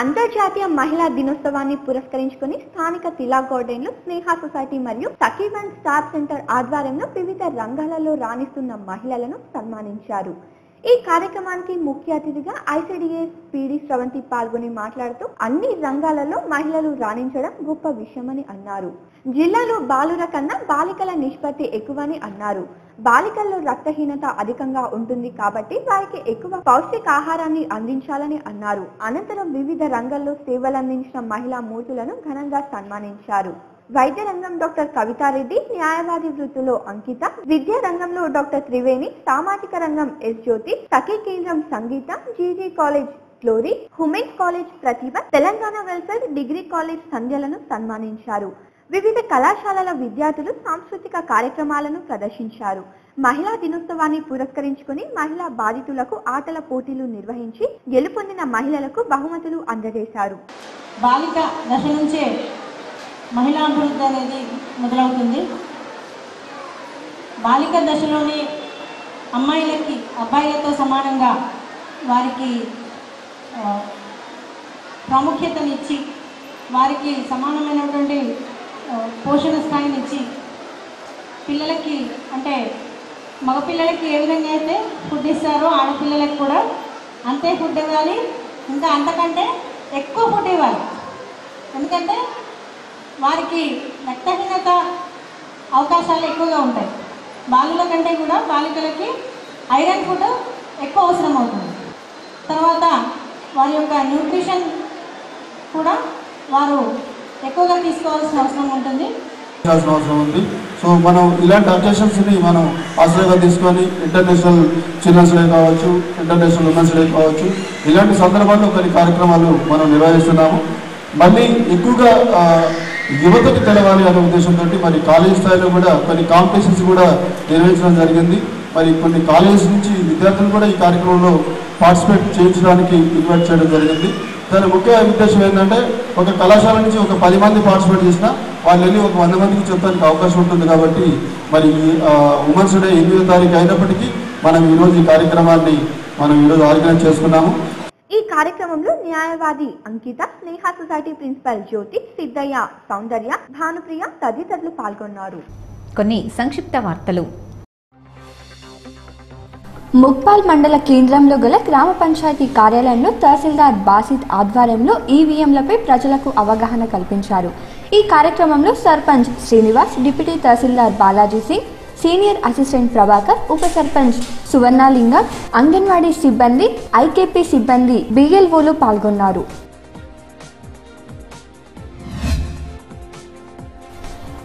Speaker 19: అంతర్జాతీయ మహిళా దినోత్సవాన్ని పురస్కరించుకుని స్థానిక తిలా గార్డెన్ లో స్నేహ సొసైటీ మరియు సఖీవన్ స్టార్ సెంటర్ ఆధ్వర్యంలో వివిధ రంగాలలో రాణిస్తున్న మహిళలను సన్మానించారు. ఈ కార్యక్రమానికి ముఖ్య అతిథిగా ఐసీడీఎస్ పీడీ స్రవంతి పాల్గొని మాట్లాడుతూ అన్ని రంగాలలో మహిళలు రాణించడం గొప్ప విషయమని అన్నారు. జిల్లాలో బాలుర కన్నా బాలికల నిష్పత్తి ఎక్కువని అన్నారు. బాలికల్లో రక్తహీనత అధికంగా ఉంటుంది కాబట్టి వారికి ఎక్కువ పౌష్టికాహారాన్ని అందించాలని అన్నారు. అనంతరం వివిధ రంగాల్లో సేవలందించిన మహిళా మూర్తులను ఘనంగా సన్మానించారు. వైద్య రంగం డాక్టర్ కవితారెడ్డి, న్యాయవాది వృత్తిలో అంకిత, విద్యా రంగంలో డాక్టర్ త్రివేణి, సామాజిక రంగం ఎస్ జ్యోతి, సఖీ కేంద్రం Sangeetha, GG college Glory, women's college Prathibha, Telangana welfare degree college సంధ్యలను సన్మానించారు. వివిధ కళాశాలల విద్యార్థులు సాంస్కృతిక కార్యక్రమాలను ప్రదర్శించారు. మహిళా దినోత్సవాన్ని పురస్కరించుకుని మహిళా బాధితులకు ఆటల పోటీలు నిర్వహించి గెలుపొందిన మహిళలకు బహుమతులు అందజేశారు.
Speaker 21: బాలిక దశ నుంచే మహిళా అభివృద్ధి అనేది మొదలవుతుంది. బాలిక దశలోనే అమ్మాయిలకి అబ్బాయిలతో సమానంగా వారికి ప్రాముఖ్యతనిచ్చి వారికి సమానమైనటువంటి పోషణ స్థాయినిచ్చి పిల్లలకి అంటే మగపిల్లలకి ఏ విధంగా అయితే ఫుడ్ ఇస్తారో ఆడపిల్లలకి కూడా అంతే ఫుడ్ ఇవ్వాలి, ఇంకా అంతకంటే ఎక్కువ ఫుడ్ ఇవ్వాలి. ఎందుకంటే వారికి రక్తహీనత అవకాశాలు ఎక్కువగా ఉంటాయి. బాలుల కంటే కూడా బాలికలకి ఐరన్ ఫుడ్ ఎక్కువ అవసరం అవుతుంది. తర్వాత వారి యొక్క న్యూట్రిషన్ కూడా వారు ఎక్కువగా తీసుకోవాల్సిన అవసరం ఉంటుంది.
Speaker 22: సో మనం ఇలాంటి అకేషన్స్ని మనం ఆశ్రయంగా తీసుకొని ఇంటర్నేషనల్ చిల్డ్రన్స్ డే కావచ్చు, ఇంటర్నేషనల్ ఉమెన్స్ డే కావచ్చు, ఇలాంటి సందర్భాల్లో కొన్ని కార్యక్రమాలు మనం నిర్వహిస్తున్నాము. మళ్ళీ ఎక్కువగా యువతకు తెలవాలి అనే ఉద్దేశంతో మరి కాలేజ్ స్థాయిలో కూడా కొన్ని కాంపిటీషన్స్ కూడా నిర్వహించడం జరిగింది. మరి కొన్ని కాలేజ్ నుంచి విద్యార్థులు కూడా ఈ కార్యక్రమంలో పార్టిసిపేట్ చేయించడానికి ఇన్వైట్ చేయడం జరిగింది. దాని ముఖ్య ఉద్దేశం ఏంటంటే ఒక కళాశాల నుంచి ఒక 10 మంది పార్టిసిపేట్ చేసినా వాళ్ళు వెళ్ళి ఒక 100 మందికి చెప్పడానికి అవకాశం ఉంటుంది. కాబట్టి మరి ఉమెన్స్ డే 8వ తారీఖు అయినప్పటికీ మనం ఈరోజు ఈ కార్యక్రమాన్ని ఆర్గనైజ్ చేసుకున్నాము.
Speaker 19: ఈ కార్యక్రమంలో న్యాయవాది అంకిత, స్నేహ సొసైటీ ప్రిన్సిపల్ జ్యోతి, సిద్ధయ్య, సౌందర్య, భానుప్రియ తదితరులు పాల్గొన్నారు.
Speaker 3: కొన్ని సంక్షిప్త వార్తలు.
Speaker 2: ముప్పాల్ మండల కేంద్రంలో గల గ్రామ పంచాయతీ కార్యాలయంలో తహసీల్దార్ బాసిత్ ఆధ్వర్యంలో ఈవీఎంలపై ప్రజలకు అవగాహన కల్పించారు. ఈ కార్యక్రమంలో సర్పంచ్ శ్రీనివాస్, డిప్యూటీ తహసీల్దార్ బాలాజీ సింగ్, సీనియర్ అసిస్టెంట్ ప్రభాకర్, ఉప సర్పంచ్ సువర్ణలింగం, అంగన్వాడీ సిబ్బంది, ఐకేపీ సిబ్బంది, బిఎల్ఓలు పాల్గొన్నారు.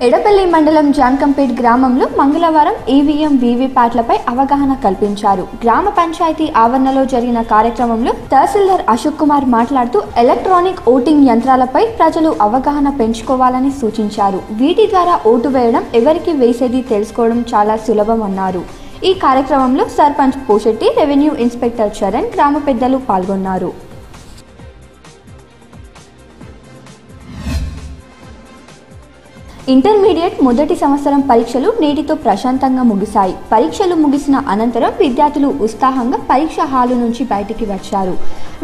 Speaker 2: ఎడపల్లి మండలం జాన్కంపేట్ గ్రామంలో మంగళవారం ఈవీఎం వీవీప్యాట్లపై అవగాహన కల్పించారు. గ్రామ పంచాయతీ ఆవరణలో జరిగిన కార్యక్రమంలో తహసీల్దార్ అశోక్ కుమార్ మాట్లాడుతూ ఎలక్ట్రానిక్ ఓటింగ్ యంత్రాలపై ప్రజలు అవగాహన పెంచుకోవాలని సూచించారు. వీటి ద్వారా ఓటు వేయడం, ఎవరికి వేసేది తెలుసుకోవడం చాలా సులభమన్నారు. ఈ కార్యక్రమంలో సర్పంచ్ పోషెట్టి, రెవెన్యూ ఇన్స్పెక్టర్ చరణ్, గ్రామ పెద్దలు పాల్గొన్నారు. ఇంటర్మీడియట్ మొదటి సంవత్సరం పరీక్షలు నేటితో ప్రశాంతంగా ముగిశాయి. పరీక్షలు ముగిసిన అనంతరం విద్యార్థులు ఉత్సాహంగా పరీక్ష హాలు నుంచి బయటికి వచ్చారు.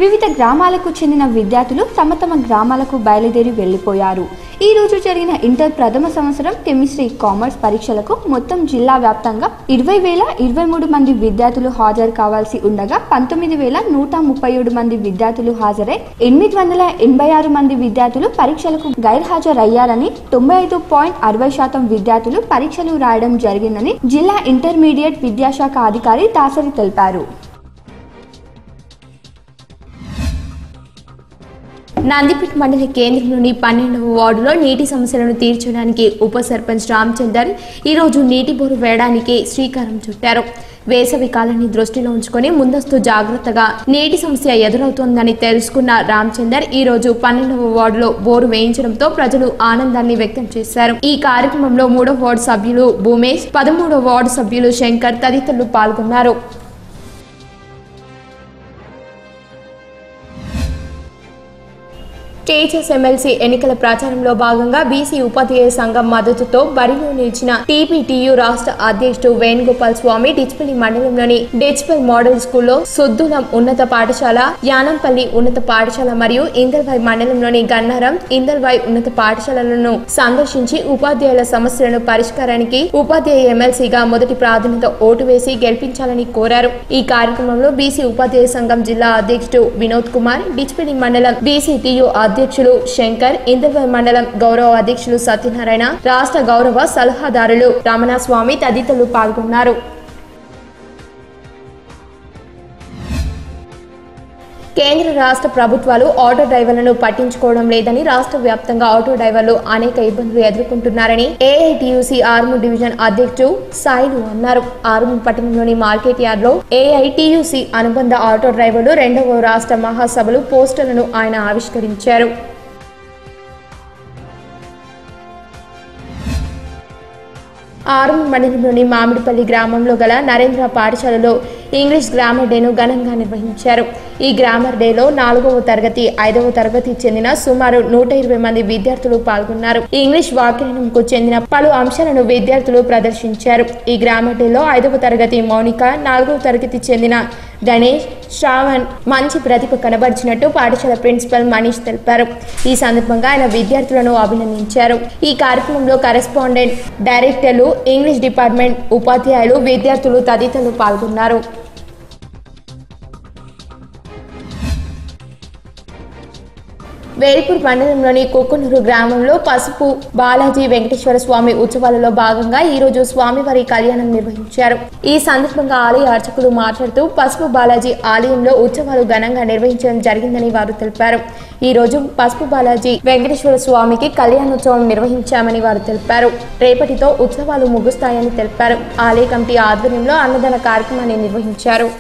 Speaker 2: వివిధ గ్రామాలకు చెందిన విద్యార్థులు తమ తమ గ్రామాలకు బయలుదేరి వెళ్లిపోయారు. ఈ రోజు జరిగిన ఇంటర్ ప్రథమ సంవత్సరం కెమిస్ట్రీ, కామర్స్ పరీక్షలకు మొత్తం జిల్లా వ్యాప్తంగా 20,023 మంది విద్యార్థులు హాజరు కావాల్సి ఉండగా 19,137 మంది విద్యార్థులు హాజరై 886 మంది విద్యార్థులు పరీక్షలకు గైర్హాజరయ్యారని, 95.60% విద్యార్థులు పరీక్షలు రాయడం జరిగిందని జిల్లా ఇంటర్మీడియట్ విద్యాశాఖ అధికారి దాసరి తెలిపారు.
Speaker 4: నందిపేట మండల కేంద్రంలోని 12వ వార్డులో నీటి సమస్యలను తీర్చడానికి ఉప సర్పంచ్ రామచందర్ ఈరోజు నీటి బోరు వేయడానికి శ్రీకారం చుట్టారు. వేసవి కాలాన్ని దృష్టిలో ఉంచుకొని ముందస్తు జాగ్రత్తగా నీటి సమస్య ఎదురవుతోందని తెలుసుకున్న రామచందర్ ఈ రోజు 12వ వార్డులో బోరు వేయించడంతో ప్రజలు ఆనందాన్ని వ్యక్తం చేశారు. ఈ కార్యక్రమంలో 3వ వార్డు సభ్యులు భూమేష్, 13వ వార్డు సభ్యులు శంకర్ తదితరులు పాల్గొన్నారు. టీచర్స్ ఎమ్మెల్సీ ఎన్నికల ప్రచారంలో భాగంగా బీసీ ఉపాధ్యాయ సంఘం మద్దతుతో బరిలో నిలిచిన టీపీటీయూ రాష్ట్ర అధ్యక్షుడు వేణుగోపాల్ స్వామి డిచ్పల్లి మండలంలోని డిచ్పల్ మోడల్ స్కూల్లో సుద్దులం ఉన్నత పాఠశాల, యానంపల్లి ఉన్నత పాఠశాల మరియు ఇందల్వాయ్ మండలంలోని గన్నారం, ఇందల్వాయ్ ఉన్నత పాఠశాలలను సందర్శించి ఉపాధ్యాయుల సమస్యలను పరిష్కారానికి ఉపాధ్యాయ ఎమ్మెల్సీగా మొదటి ప్రాధాన్యత ఓటు వేసి గెలిపించాలని కోరారు. ఈ కార్యక్రమంలో బీసీ ఉపాధ్యాయ సంఘం జిల్లా అధ్యక్షుడు వినోద్ కుమార్, డిచ్పల్లి మండలం బీసీటీయూ అధ్యక్షులు శంకర్, ఇందల్వాయ్ మండలం గౌరవ అధ్యక్షులు సత్యనారాయణ, రాష్ట్ర గౌరవ సలహాదారులు రమణస్వామి తదితరులు పాల్గొన్నారు. కేంద్ర రాష్ట్ర ప్రభుత్వాలు ఆటో డ్రైవర్లను పట్టించుకోవడం లేదని, రాష్ట్ర వ్యాప్తంగా ఆటో డ్రైవర్లు అనేక ఇబ్బందులు ఎదుర్కొంటున్నారని ఏఐటీయూసీ ఆర్మూర్ డివిజన్ అధ్యక్షుడు సాయిలు అన్నారు. ఆర్మూర్ పట్టణంలోని మార్కెట్ యార్డ్ లో ఏఐటీయూసీ అనుబంధ ఆటో డ్రైవర్లు 2వ రాష్ట్ర మహాసభలు పోస్టర్లను ఆయన ఆవిష్కరించారు. ఆర్మూర్ మండలంలోని మామిడిపల్లి గ్రామంలో గల నరేంద్ర పాఠశాలలో ఇంగ్లీష్ గ్రామర్ డేను ఘనంగా నిర్వహించారు. ఈ గ్రామర్ డేలో 4వ తరగతి, 5వ తరగతి చెందిన సుమారు 120 మంది విద్యార్థులు పాల్గొన్నారు. ఇంగ్లీష్ వ్యాకరణంకు చెందిన పలు అంశాలను విద్యార్థులు ప్రదర్శించారు. ఈ గ్రామర్ డేలో 5వ తరగతి మౌనిక, 4వ తరగతి చెందిన గణేష్, శ్రావణ్ మంచి ప్రతిభ కనబరిచినట్టు పాఠశాల ప్రిన్సిపల్ మనీష్ తెలిపారు. ఈ సందర్భంగా ఆయన విద్యార్థులను అభినందించారు. ఈ కార్యక్రమంలో కరెస్పాండెంట్, డైరెక్టర్లు, ఇంగ్లీష్ డిపార్ట్మెంట్ ఉపాధ్యాయులు, విద్యార్థులు తదితరులు పాల్గొన్నారు. వేల్పూర్ మండలంలోని కుక్కునూరు గ్రామంలో పసుపు బాలాజీ వెంకటేశ్వర స్వామి ఉత్సవాలలో భాగంగా ఈ రోజు స్వామివారి కళ్యాణం నిర్వహించారు. ఈ సందర్భంగా ఆలయ అర్చకులు మాట్లాడుతూ పసుపు బాలాజీ ఆలయంలో ఉత్సవాలు ఘనంగా నిర్వహించడం జరిగిందని వారు తెలిపారు. ఈ రోజు పసుపు బాలాజీ వెంకటేశ్వర స్వామికి కళ్యాణోత్సవం నిర్వహించామని వారు తెలిపారు. రేపటితో ఉత్సవాలు ముగుస్తాయని తెలిపారు. ఆలయ కమిటీ ఆధ్వర్యంలో అన్నదాన కార్యక్రమాన్ని నిర్వహించారు.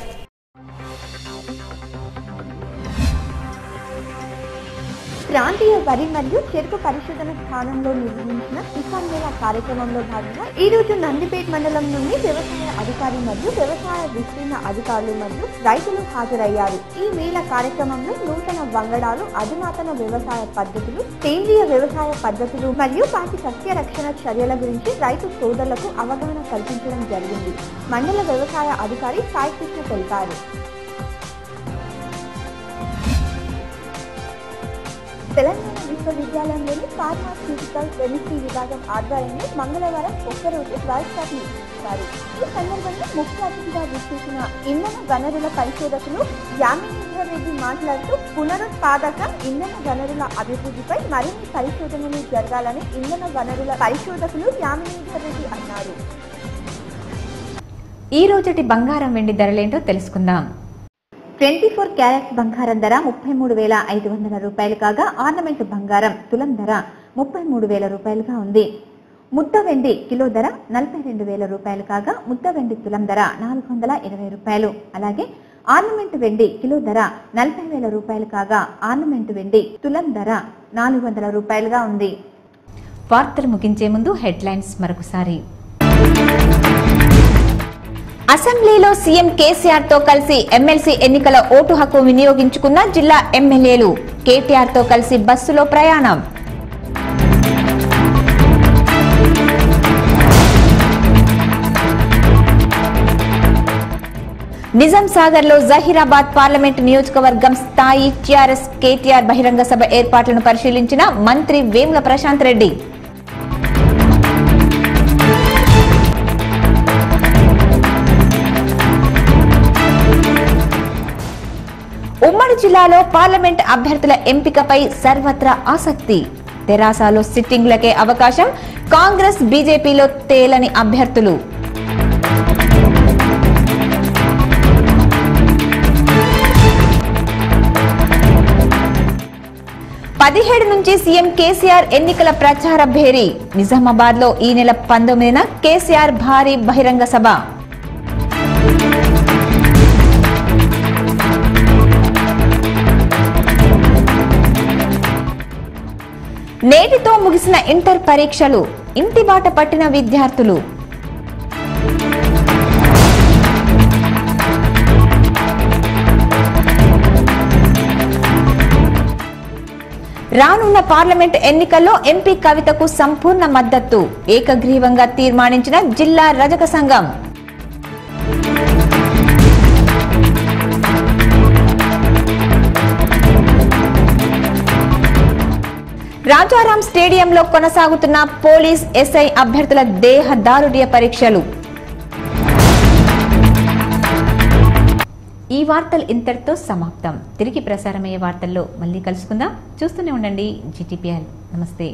Speaker 19: ప్రాంతీయ వరి మరియు చెరుకు పరిశోధన స్థానంలో నిర్వహించిన కిసాన్ మేళా కార్యక్రమంలో భాగంగా ఈ రోజు నందిపేట మండలం నుండి వ్యవసాయ అధికారి మరియు వ్యవసాయ విస్తీర్ణ అధికారులు మరియు రైతులు హాజరయ్యారు. ఈ మేళా కార్యక్రమంలో నూతన వంగడాలు, అధునాతన వ్యవసాయ పద్ధతులు, సేంద్రియ వ్యవసాయ పద్ధతులు మరియు వాటి సస్య రక్షణ చర్యల గురించి రైతు సోదరులకు అవగాహన కల్పించడం జరిగింది. మండల వ్యవసాయ అధికారి సాయి కృష్ణ తెలిపారు. తెలంగాణ విశ్వవిద్యాలయంలోని ఫార్మాస్యూటికల్ కెమిస్ట్రీ విభాగం ఆధ్వర్యంలో మంగళవారం ఒక్కరోజు వర్క్ షాప్ నిర్వహించారు. ఈ సందర్భంగా ముఖ్య అతిథిగా విచ్చేసిన ఇంధన వనరుల పరిశోధకులు యామినీధర్ రెడ్డి మాట్లాడుతూ పునరుత్పాదక ఇంధన వనరుల అభివృద్ధిపై మరిన్ని పరిశోధనలు జరగాలని ఇంధన వనరుల పరిశోధకులు యామినీధర్ రెడ్డి అన్నారు.
Speaker 3: ఈ రోజుటి బంగారం వెండి ధరలేంటో తెలుసుకుందాం.
Speaker 1: 24 క్యారెట్స్ బంగారం ధర 33,500 రూపాయలు కాగా ఆర్నమెంట్ బంగారం తులం ధర 33,000 రూపాయలుగా ఉంది. ముద్ద వెండి కిలో ధర 42,000 రూపాయలు కాగా ముద్ద వెండి తులం ధర 420 రూపాయలు. అలాగే ఆర్నమెంట్ వెండి కిలో ధర 40,000 రూపాయలు కాగా ఆర్నమెంట్ వెండి తులం ధర 400 రూపాయలుగా ఉంది.
Speaker 3: వార్తలు ముగించే ముందు హెడ్లైన్స్ మరొకసారి. అసెంబ్లీలో సీఎం కేసీఆర్ తో కలిసి ఎమ్మెల్సీ ఎన్నికల ఓటు హక్కు వినియోగించుకున్న జిల్లా ఎమ్మెల్యేలు. కేటీఆర్ తో కలిసి బస్సులో ప్రయాణం. నిజాం సాగర్ లో జహీరాబాద్ పార్లమెంట్ నియోజకవర్గం స్థాయి టీఆర్ఎస్ కేటీఆర్ బహిరంగ సభ ఏర్పాట్లను పరిశీలించిన మంత్రి వేముల ప్రశాంత్ రెడ్డి. ఉమ్మడి జిల్లాలో పార్లమెంట్ అభ్యర్థుల ఎంపికపై సర్వత్రా ఆసక్తి. తెరాసలో సిట్టింగ్లకే అవకాశం. కాంగ్రెస్ బీజేపీలో తేలని అభ్యర్థులు. పదిహేడు నుంచి సీఎం కేసీఆర్ ఎన్నికల ప్రచార భేరీ. నిజామాబాద్ లో ఈ నెల 19న కేసీఆర్ భారీ బహిరంగ సభ. నేటితో ముగిసిన ఇంటర్ పరీక్షలు. ఇంటి బాట పట్టిన విద్యార్థులు. రానున్న పార్లమెంట్ ఎన్నికల్లో ఎంపీ కవితకు సంపూర్ణ మద్దతు. ఏకగ్రీవంగా తీర్మానించిన జిల్లా రజక సంఘం. రాజారాం స్టేడియంలో కొనసాగుతున్న పోలీస్ ఎస్ఐ అభ్యర్థుల దేహదారుఢ్య పరీక్షలు. ఈ వార్తలు ఇంతటితో సమాప్తం. తిరిగి ప్రసారమయ్యే వార్తల్లో మళ్ళీ కలుసుకుందాం. చూస్తూనే ఉండండి GTPL. నమస్తే.